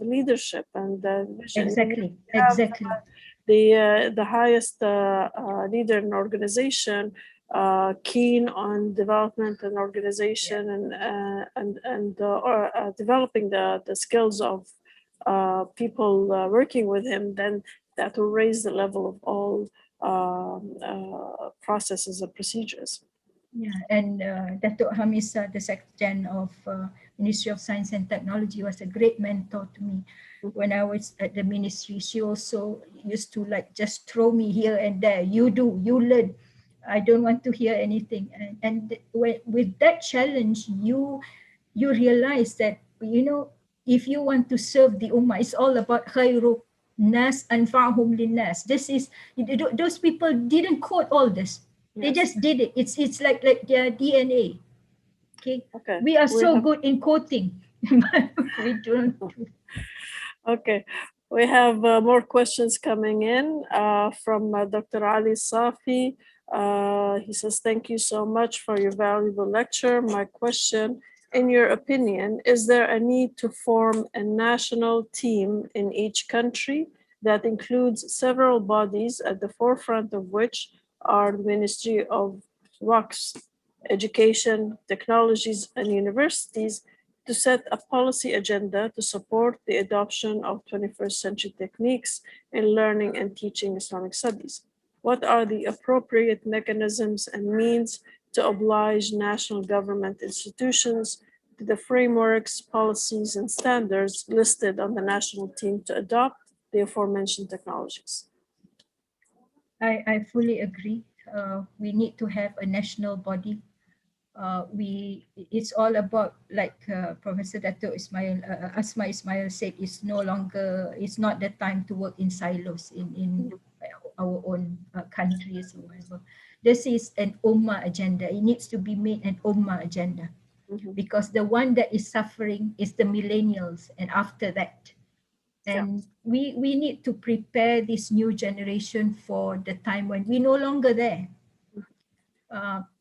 leadership and vision. Exactly. The highest leader in an organization keen on development and organization and developing the skills of people working with him, then that will raise the level of all processes and procedures. Yeah, and Dato' Hamisa, the Secretary of Ministry of Science and Technology, was a great mentor to me. When I was at the ministry, she also used to like just throw me here and there. You do, you learn. I don't want to hear anything. And with that challenge, you realize that, you know, if you want to serve the Ummah, it's all about khairu nas anfa'hum linnas. This is, those people didn't quote all this. They Yes. just did it. It's like their DNA. Okay. Okay. We are so have- good in quoting, but we don't. Okay, we have more questions coming in from Dr. Ali Safi. He says, thank you so much for your valuable lecture. My question, in your opinion, is there a need to form a national team in each country that includes several bodies, at the forefront of which are the Ministry of Works, Education, Technologies, and Universities, to set a policy agenda to support the adoption of 21st century techniques in learning and teaching Islamic studies? What are the appropriate mechanisms and means to oblige national government institutions to the frameworks, policies, and standards listed on the national team to adopt the aforementioned technologies? I fully agree. We need to have a national body. It's all about, like Professor Dato' Asma Ismail said, it's not the time to work in silos in our own countries or whatever. This is an Ummah agenda. It needs to be made an Ummah agenda, because the one that is suffering is the millennials and after that. And we need to prepare this new generation for the time when we're no longer there.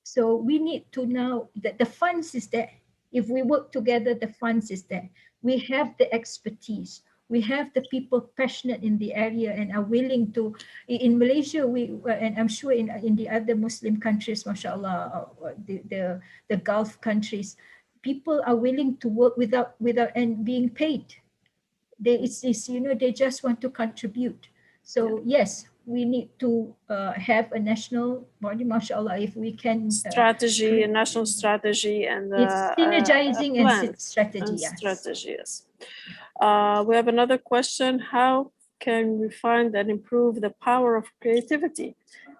So we need to know that the funds is there. If we work together, the funds is there. We have the expertise. We have the people passionate in the area and are willing to. In Malaysia, and I'm sure in the other Muslim countries, mashallah, the Gulf countries, people are willing to work without and being paid. They just want to contribute. So yes, we need to have a national body, mashallah, if we can. Strategy, a national strategy, and It's synergizing and strategy. and Yes. strategy, yes. We have another question. How can we find and improve the power of creativity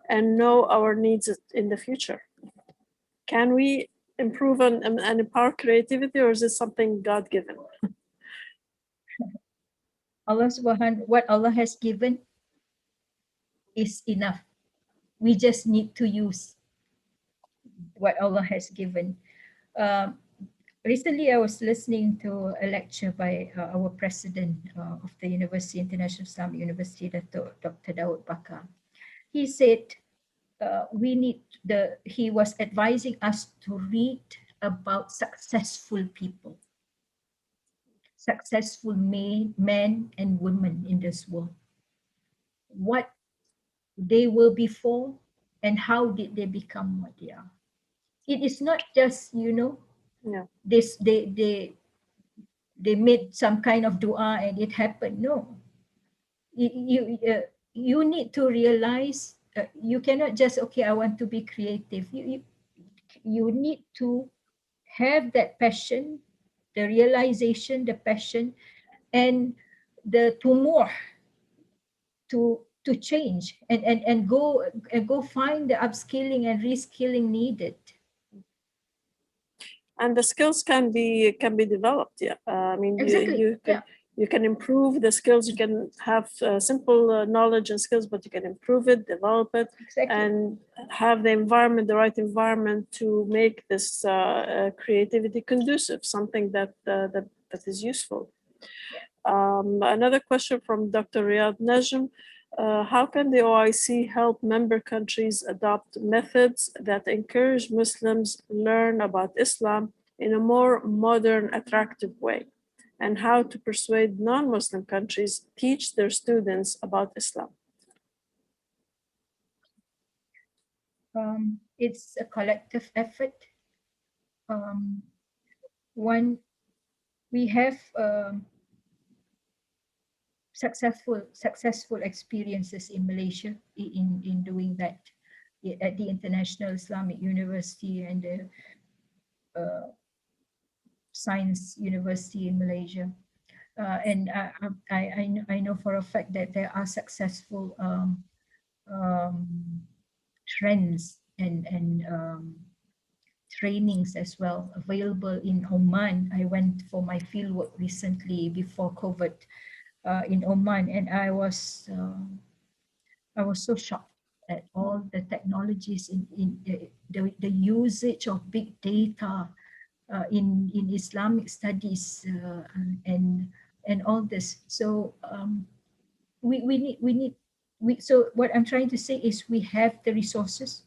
and know our needs in the future? Can we improve and empower creativity, or is this something God-given? What Allah has given is enough. We just need to use what Allah has given. Recently, I was listening to a lecture by our president of the University, International Islamic University, Dr. Daud Bakar. He said he was advising us to read about successful people, successful men and women in this world. What they were before and how did they become what they are. It is not just, they made some kind of dua and it happened. No, you need to realize you cannot just, okay, I want to be creative. You need to have that passion, the realization, the passion, and the tumor to change and go find the upskilling and reskilling needed. And the skills can be developed. Yeah, I mean, exactly. You can improve the skills. You can have simple knowledge and skills, but you can improve it, develop it, and have the right environment to make this creativity conducive, something that is useful. Another question from Dr. Riyad Najm. How can the OIC help member countries adopt methods that encourage Muslims learn about Islam in a more modern, attractive way? And how to persuade non-Muslim countries teach their students about Islam? It's a collective effort. One, we have successful experiences in Malaysia in doing that at the International Islamic University and the Science University in Malaysia. And I know for a fact that there are successful trends and trainings as well available in Oman. I went for my fieldwork recently before COVID in Oman, and I was so shocked at all the technologies in the usage of big data in Islamic studies and all this. So so what I'm trying to say is we have the resources,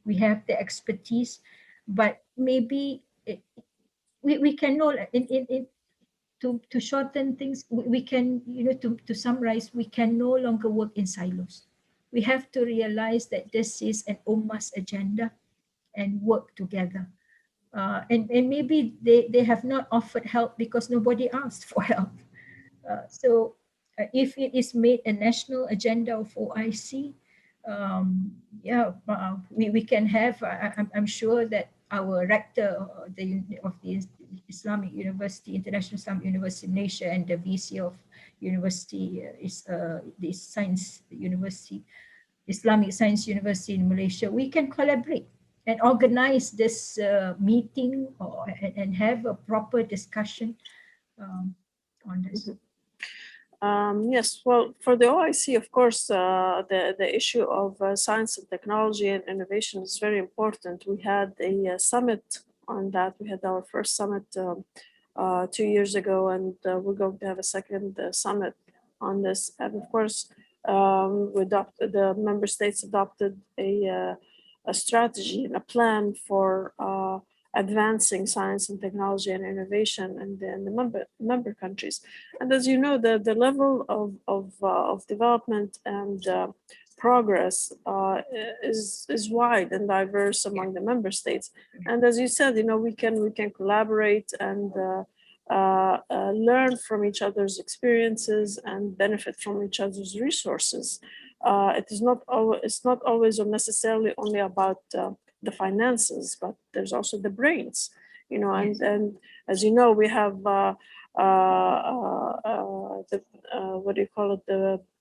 we have the expertise, but maybe we can know to shorten things, we can, to summarize, we can no longer work in silos. We have to realize that this is an Ummah's agenda and work together. And maybe they have not offered help because nobody asked for help. So if it is made a national agenda of OIC, we can have, I'm sure that our rector of the Islamic University, International Islamic University in Malaysia, and the VC of university the Science University, Islamic Science University in Malaysia, we can collaborate and organize this meeting and have a proper discussion on this. Yes, well, for the OIC, of course, the issue of science and technology and innovation is very important. We had a summit on that. We had our first summit 2 years ago, and we're going to have a second summit on this. And of course, the member states adopted a strategy and a plan for advancing science and technology and innovation in the member countries. And as you know, the level of development and progress is wide and diverse among the member states. And as you said, we can collaborate and learn from each other's experiences and benefit from each other's resources. It's not always or necessarily only about the finances, but there's also the brains, and as you know, we have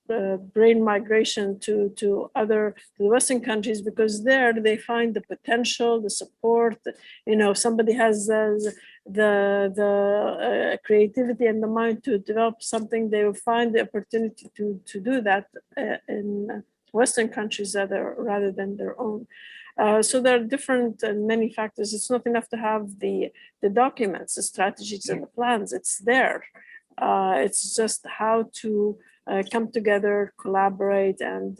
the brain migration to the Western countries, because there they find the potential, the support. If somebody has the creativity and the mind to develop something, they will find the opportunity to do that in Western countries rather than their own. So there are different and many factors. It's not enough to have the documents, the strategies and the plans. It's there. It's just how to come together, collaborate, and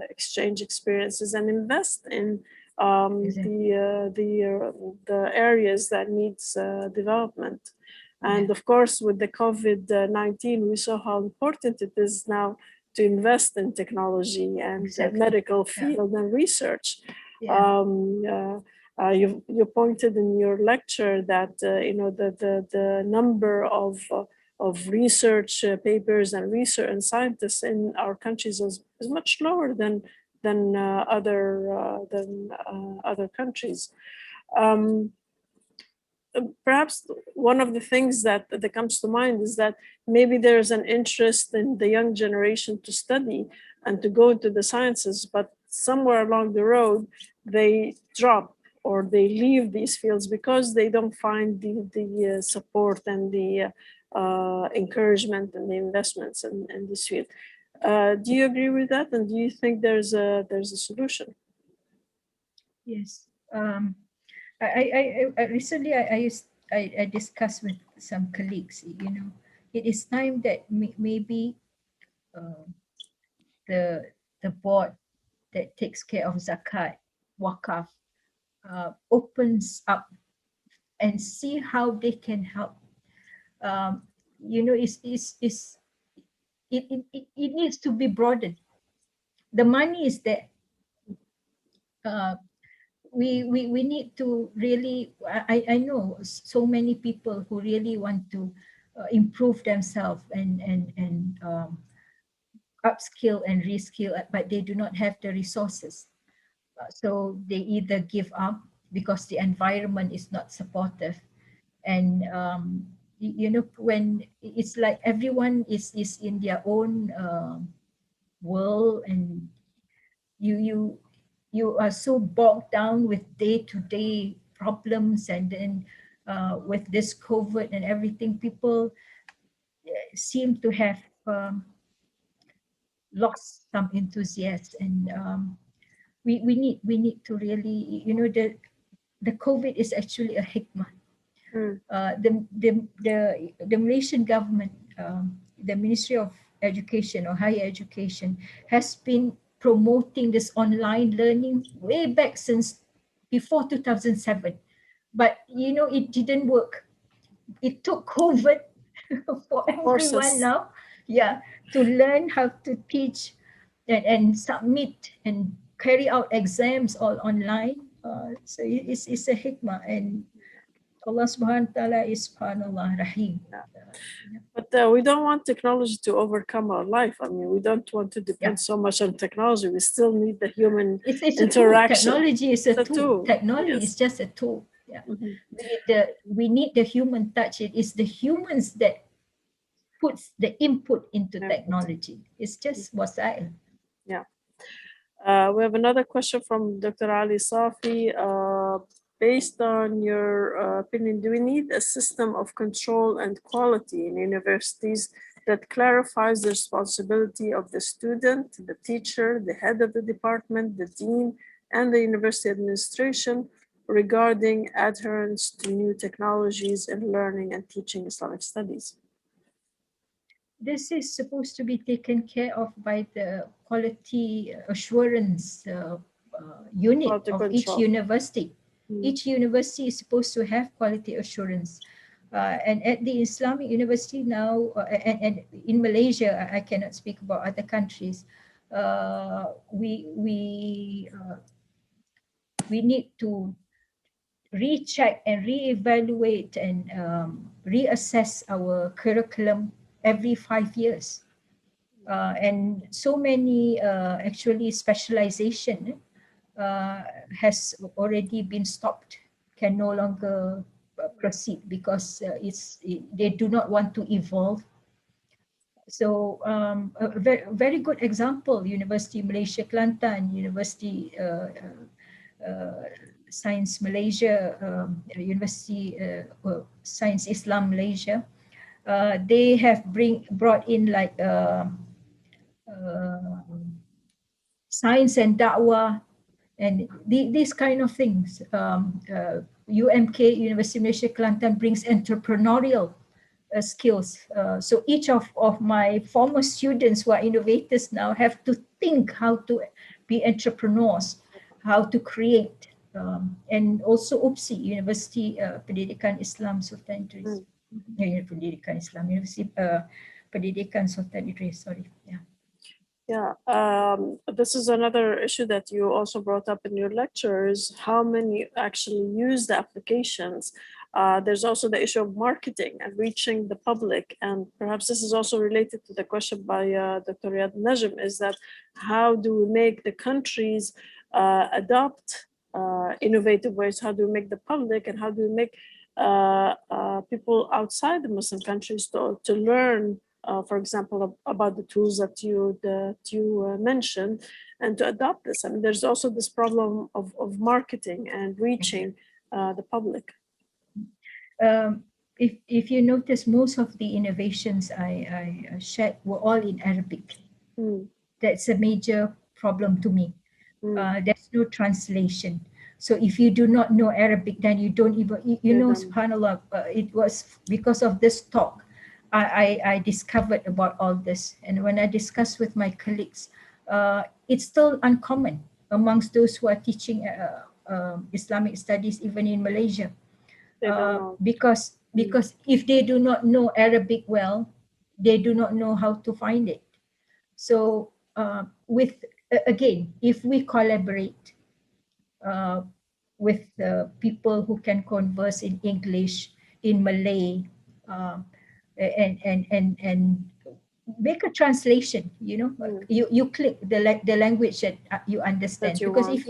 exchange experiences and invest in the areas that needs development. And of course, with the COVID-19, we saw how important it is now to invest in technology and medical field and research. You pointed in your lecture that the number of research papers and research and scientists in our countries is much lower than other countries. Perhaps one of the things that comes to mind is that maybe there's an interest in the young generation to study and to go into the sciences, but somewhere along the road they drop or they leave these fields because they don't find the support and the encouragement and the investments in this field. Do you agree with that? And do you think there's a solution? Yes. I recently I discussed with some colleagues. It is time that maybe the board that takes care of zakat, wakaf, opens up and see how they can help. It needs to be broadened. The money is there. We need to really, I know so many people who really want to improve themselves and upskill and reskill, but they do not have the resources. So they either give up because the environment is not supportive. And you know, when it's like everyone is in their own world, and you are so bogged down with day-to-day problems, and then with this COVID and everything, people seem to have lost some enthusiasm. And we need to really, you know, the COVID is actually a hikmah. The Malaysian government, the Ministry of Education or Higher Education, has been promoting this online learning way back since before 2007. But, you know, it didn't work. It took COVID for everyone now, yeah, to learn how to teach and submit and carry out exams all online. So it's a hikmah, and Allah subhanahu wa ta'ala is subhanallah rahim. But we don't want technology to overcome our life. I mean, we don't want to depend so much on technology. We still need the human interaction. Technology is a tool. Technology is just a tool. Yeah. We need the human touch. It is the humans that puts the input into technology. It's just wasail. Yeah. We have another question from Dr. Ali Safi. Based on your opinion, do we need a system of control and quality in universities that clarifies the responsibility of the student, the teacher, the head of the department, the dean, and the university administration regarding adherence to new technologies in learning and teaching Islamic studies? This is supposed to be taken care of by the quality assurance unit of each university. Each university is supposed to have quality assurance. And at the Islamic University now, and in Malaysia, I cannot speak about other countries, we need to recheck and reevaluate and reassess our curriculum every 5 years. And so many actually specialization has already been stopped, can no longer proceed because they do not want to evolve. So a very good example, University Malaysia Kelantan, University Science Malaysia, University Science Islam Malaysia, they have brought in like science and da'wah, and these kind of things. UMK, University of Malaysia Kelantan, brings entrepreneurial skills. So each of my former students who are innovators now have to think how to be entrepreneurs, how to create. And also UPSI, University Pendidikan Islam Sultan Idris. Pendidikan Islam, University Pendidikan Sultan Idris, sorry. Yeah. Yeah, this is another issue that you also brought up in your lectures, how many actually use the applications. There's also the issue of marketing and reaching the public. And perhaps this is also related to the question by Dr. Riyad Najm, is that how do we make the countries adopt innovative ways? How do we make the public, and how do we make people outside the Muslim countries to learn, for example, about the tools that you mentioned, and to adopt this? I mean, there's also this problem of marketing and reaching the public. If you notice, most of the innovations I shared were all in Arabic. That's a major problem to me. There's no translation. So if you do not know Arabic, then you don't even, you know, subhanAllah, it was because of this talk I discovered about all this. And when I discussed with my colleagues, it's still uncommon amongst those who are teaching Islamic studies, even in Malaysia. Because if they do not know Arabic well, they do not know how to find it. So again, if we collaborate with the people who can converse in English, in Malay, and make a translation, you know. You click the language that you understand, you because want.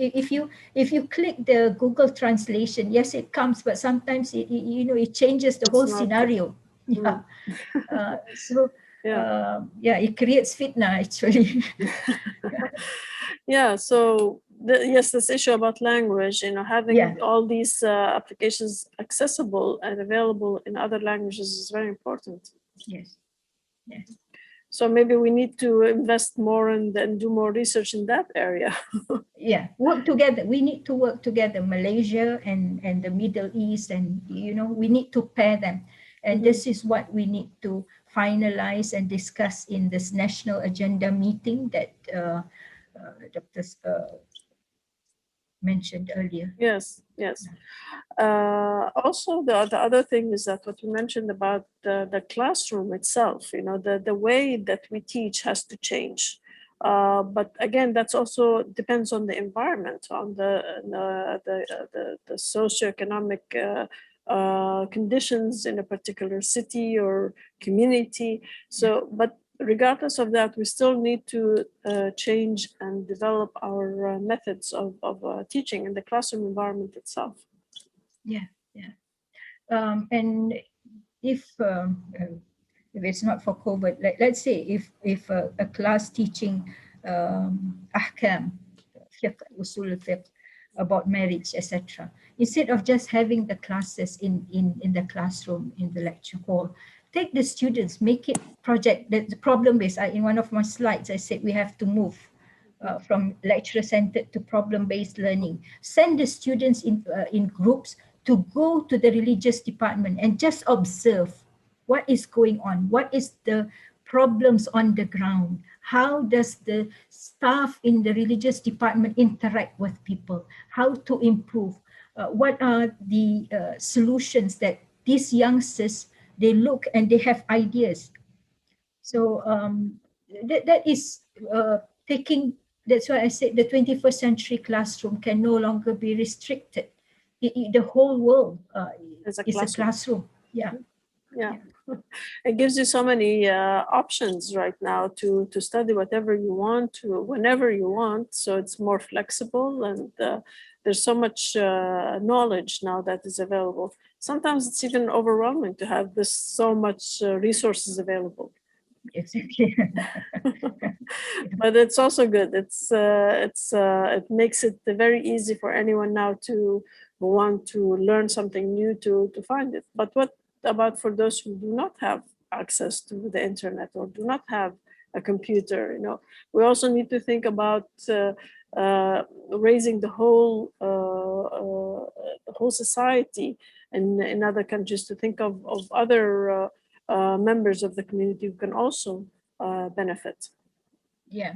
if you click the Google translation, yes, it comes, but sometimes you know, it changes the whole It's not- scenario. Yeah. So Yeah. yeah, it creates fitna actually. Yeah, so yes, this issue about language, you know, having Yeah. all these applications accessible and available in other languages is very important. Yes. So maybe we need to invest more and do more research in that area. Yeah, work together. We need to work together, Malaysia and the Middle East, and you know, we need to pair them. And this is what we need to finalize and discuss in this national agenda meeting that Dr. Mentioned earlier. Yes, yes. Also, the other thing is that what you mentioned about the classroom itself, you know, the way that we teach has to change. But again, that's also depends on the environment, on the socioeconomic conditions in a particular city or community. So, but regardless of that, we still need to change and develop our methods of teaching in the classroom environment itself. Yeah. And if it's not for COVID, let's say if a class teaching ahkam, fiqh, usul al-fiqh, about marriage, etc., instead of just having the classes in the classroom, in the lecture hall, take the students, make it project. The problem is, in one of my slides, I said we have to move from lecturer-centered to problem-based learning. Send the students in groups to go to the religious department and just observe what is going on, what is the problems on the ground, how does the staff in the religious department interact with people, how to improve, what are the solutions that these youngsters, they look and they have ideas. So that is taking, that's why I said the 21st century classroom can no longer be restricted. The whole world is a classroom. Yeah. It gives you so many options right now to study whatever you want, to whenever you want. So it's more flexible, and there's so much knowledge now that is available. Sometimes it's even overwhelming to have this so much resources available. Exactly. But it's also good. It makes it very easy for anyone now to want to learn something new to find it. But what about for those who do not have access to the internet or do not have a computer? You know, we also need to think about raising the whole society in other countries, to think of other members of the community who can also benefit. Yeah.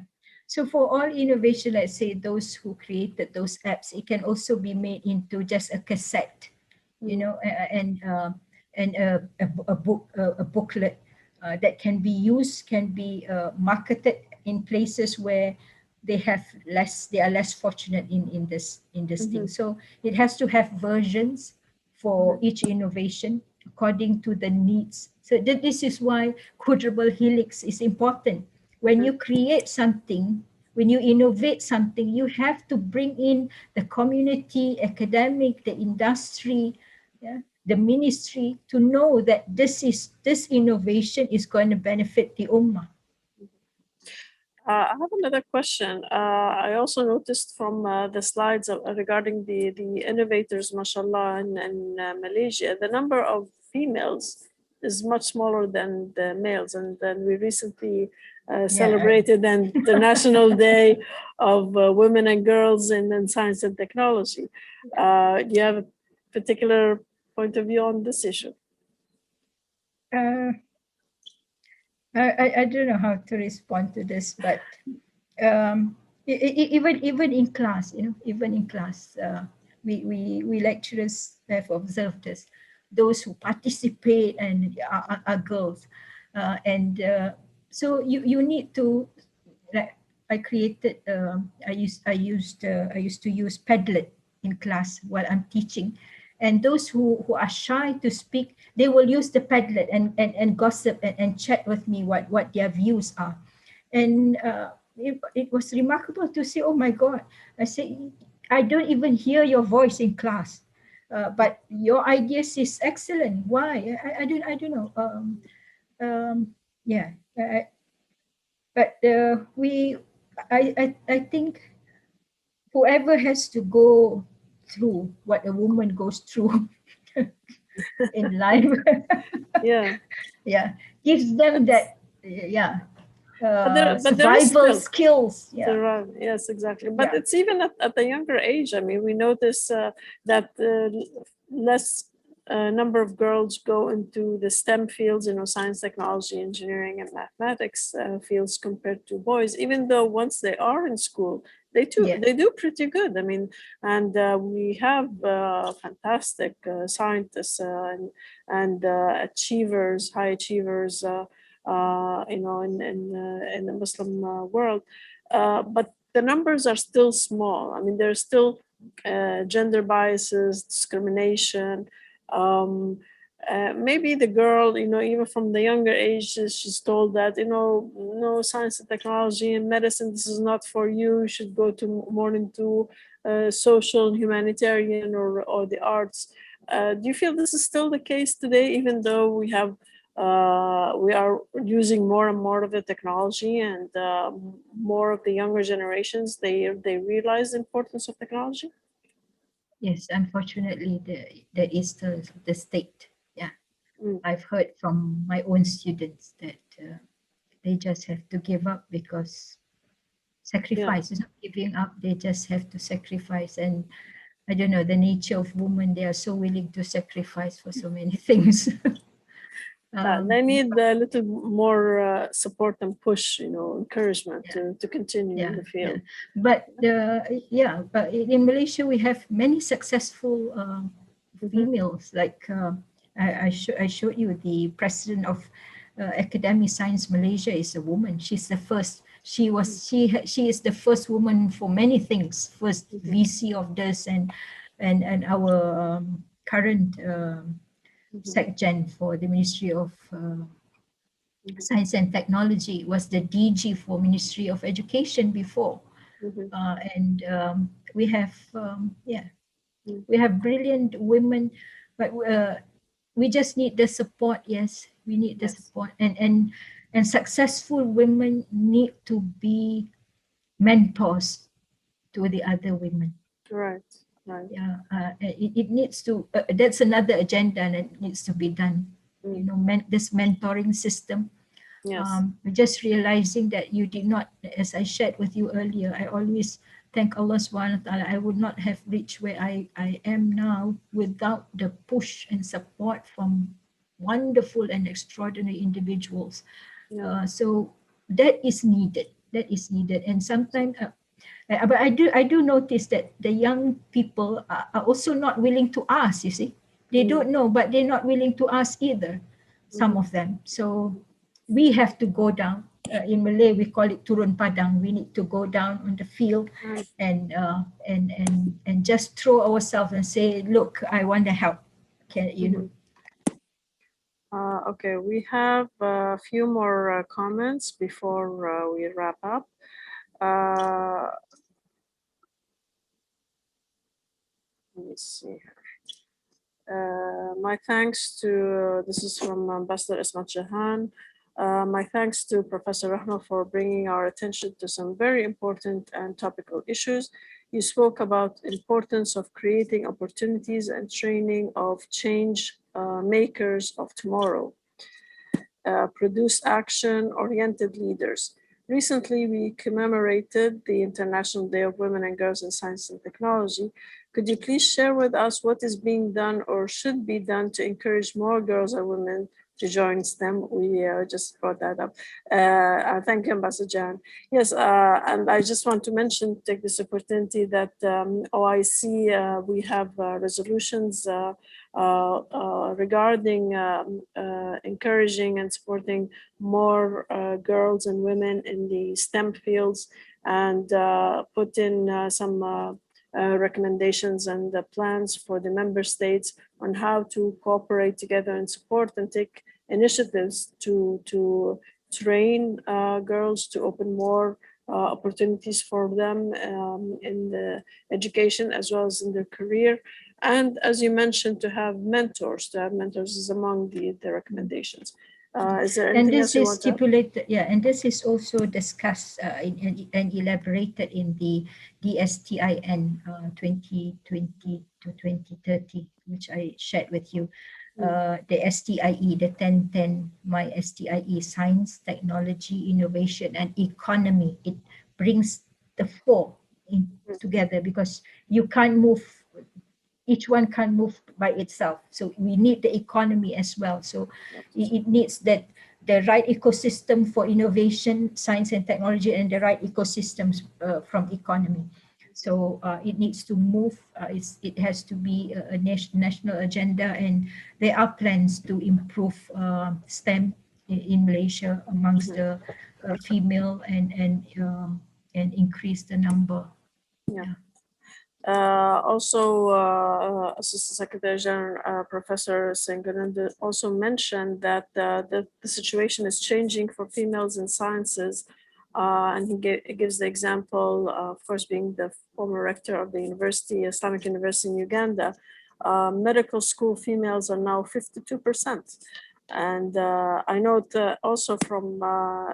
So for all innovation, let's say those who created those apps, it can also be made into just a cassette, you know, and a booklet that can be used, can be marketed in places where they are less fortunate in this thing. So it has to have versions for each innovation according to the needs. So this is why quadruple helix is important. When you create something, when you innovate something, you have to bring in the community, academic, the industry, the ministry, to know that this innovation is going to benefit the ummah. I have another question. I also noticed from the slides regarding the innovators, mashallah, in Malaysia, the number of females is much smaller than the males. And then we recently celebrated the International Day of Women and Girls in Science and Technology. Do you have a particular point of view on this issue? I don't know how to respond to this, but even in class, you know, even in class, we lecturers have observed this. Those who participate and are girls, so you need to. Like I created, I used to use Padlet in class while I'm teaching, And those who are shy to speak, they will use the Padlet and gossip and chat with me what their views are. And it was remarkable to see, oh my God, I say, I don't even hear your voice in class, but your ideas is excellent. Why? I don't know. Yeah, but I think whoever has to go through what a woman goes through in life, Yeah. yeah, gives them that, yeah, But there is survival still skills. Yeah, yes, exactly. But Yeah. it's even at a younger age. I mean, we notice that less number of girls go into the STEM fields, science, technology, engineering, and mathematics fields compared to boys. Even though once they are in school, they do pretty good. I mean, and we have fantastic scientists and achievers, high achievers. In the Muslim world, but the numbers are still small. I mean, there's still gender biases, discrimination. Maybe the girl, even from the younger age, she's told that, no, science and technology and medicine, this is not for you. You should go to more into social, humanitarian, or the arts. Do you feel this is still the case today, even though we are using more and more of the technology, and more of the younger generations, they realize the importance of technology? Yes, unfortunately, there is the state. Yeah, I've heard from my own students that they just have to give up because sacrifice is not giving up. They just have to sacrifice, and I don't know, the nature of women. They are so willing to sacrifice for so many things. They need a little more support and push, encouragement to continue in the field. But but in Malaysia we have many successful females. Like I showed you the president of Academy Science Malaysia is a woman. She's the first. She is the first woman for many things. First VC of this and our current. SecGen for the Ministry of Science and Technology was the DG for Ministry of Education before. And we have we have brilliant women, but we just need the support. Yes, we need the support, and successful women need to be mentors to the other women. Right. Right. Yeah, it needs to. That's another agenda that needs to be done. This mentoring system. Yes. Just realizing that you did not, as I shared with you earlier, I always thank Allah subhanahu wa ta'ala. I would not have reached where I am now without the push and support from wonderful and extraordinary individuals. So that is needed. That is needed, and sometimes. But I do notice that the young people are also not willing to ask. You see, they don't know, but they're not willing to ask either. Some of them. So we have to go down. In Malay, we call it turun padang. We need to go down on the field and just throw ourselves and say, "Look, I want to help." Can you know? Okay, we have a few more comments before we wrap up. Let me see here. My thanks to, this is from Ambassador Ismat Jahan. My thanks to Professor Rahma for bringing our attention to some very important and topical issues. You spoke about importance of creating opportunities and training of change makers of tomorrow. Produce action-oriented leaders. Recently, we commemorated the International Day of Women and Girls in Science and Technology. Could you please share with us what is being done or should be done to encourage more girls and women to join STEM? We just brought that up. Thank you, Ambassador Jan. Yes, and I just want to mention, take this opportunity that OIC, we have resolutions regarding encouraging and supporting more girls and women in the STEM fields, and put in some recommendations and the plans for the member states on how to cooperate together and support and take initiatives to train girls, to open more opportunities for them in the education as well as in their career. And as you mentioned, to have mentors is among the recommendations. Is there anything And else this you is want to add? stipulated, yeah, and this is also discussed and elaborated in the STIN 2020 to 2030, which I shared with you. The STIE, the 10-10, my STIE, science, technology, innovation, and economy. It brings the four in together because you can't move, each one can't move by itself. So we need the economy as well. So it needs that the right ecosystem for innovation, science and technology, and the right ecosystems from economy. So it needs to move. It has to be a national agenda, and there are plans to improve STEM in Malaysia amongst the female and increase the number. Yeah. Also, Assistant Secretary General Professor Sengananda also mentioned that the situation is changing for females in sciences. And he gives the example, of course, being the former rector of the university, Islamic University in Uganda. Medical school females are now 52%. And I note also from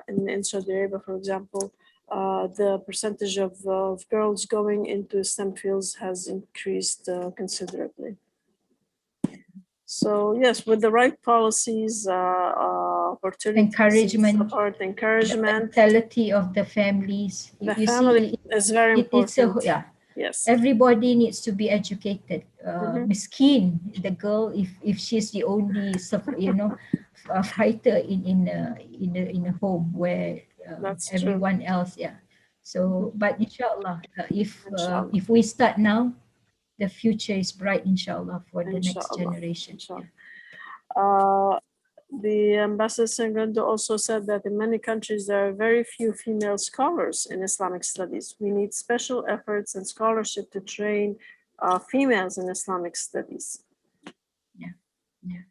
in Saudi Arabia, for example, the percentage of girls going into STEM fields has increased considerably. So yes, with the right policies, opportunities, encouragement, support, encouragement, the mentality of the families. the family is very important. Yeah. Yes. Everybody needs to be educated. Miskin, the girl, if she's the only, a fighter in a home where everyone else, yeah. So, but inshallah, if we start now, the future is bright, inshallah, for the next generation. Yeah. The Ambassador Sengananda also said that in many countries there are very few female scholars in Islamic studies. We need special efforts and scholarship to train females in Islamic studies. Yeah, yeah.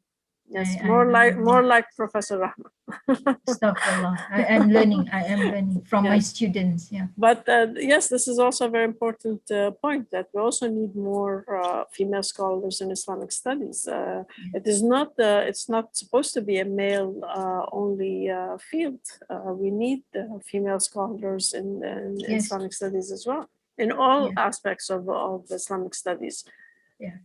Yes, more like Professor Rahma. Astaghfirullah. I am learning from my students. Yeah. But yes, this is also a very important point that we also need more female scholars in Islamic studies. It is not. It's not supposed to be a male only field. We need female scholars in Islamic studies as well, in all aspects of Islamic studies. Yeah.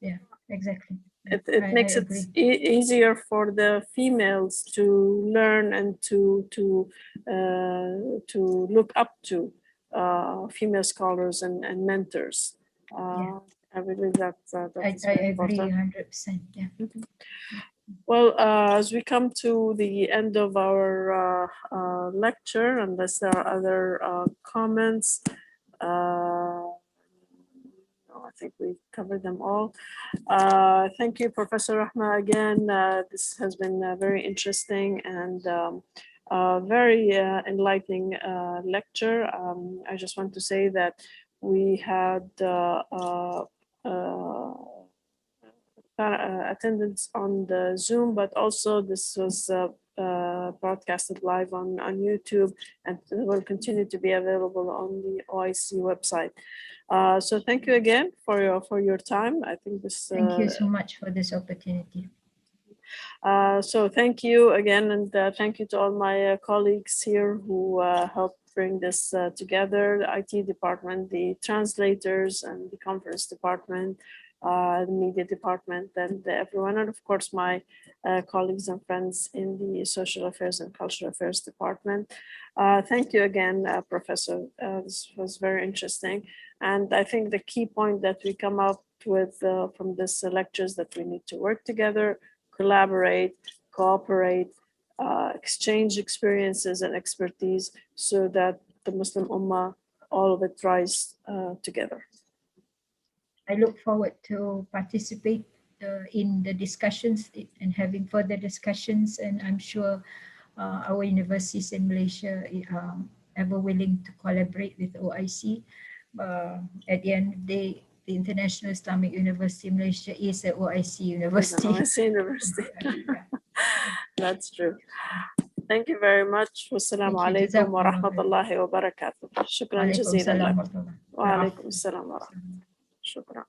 Yeah. Exactly. It makes it easier for the females to learn and to look up to female scholars and mentors. I believe that's I agree 100%. Yeah. Well, as we come to the end of our lecture, unless there are other comments, I think we covered them all. Thank you, Professor Rahma, again. This has been very interesting and very enlightening lecture. I just want to say that we had attendance on the Zoom, but also this was broadcasted live on YouTube and will continue to be available on the OIC website. So thank you again for your time. I think this. Thank you so much for this opportunity. So thank you again, and thank you to all my colleagues here who helped bring this together, the IT department, the translators, and the conference department, the media department, and everyone, and of course my colleagues and friends in the social affairs and cultural affairs department. Thank you again, Professor. This was very interesting. And I think the key point that we come up with from this lecture is that we need to work together, collaborate, cooperate, exchange experiences and expertise so that the Muslim Ummah, all of it rise together. I look forward to participate in the discussions and having further discussions, and I'm sure our universities in Malaysia are ever willing to collaborate with OIC. at the end of the day, the International Islamic University Malaysia is an OIC university. OIC University. That's true. Thank you very much. Wassalamu Thank you. alaikum wa Jazakumullah rahmatullahi wa barakatuh. Shukran Alaikum jazeelan salam lak. wa rahmatullah. Wa alaikum assalam wa rahmatullah. Shukran.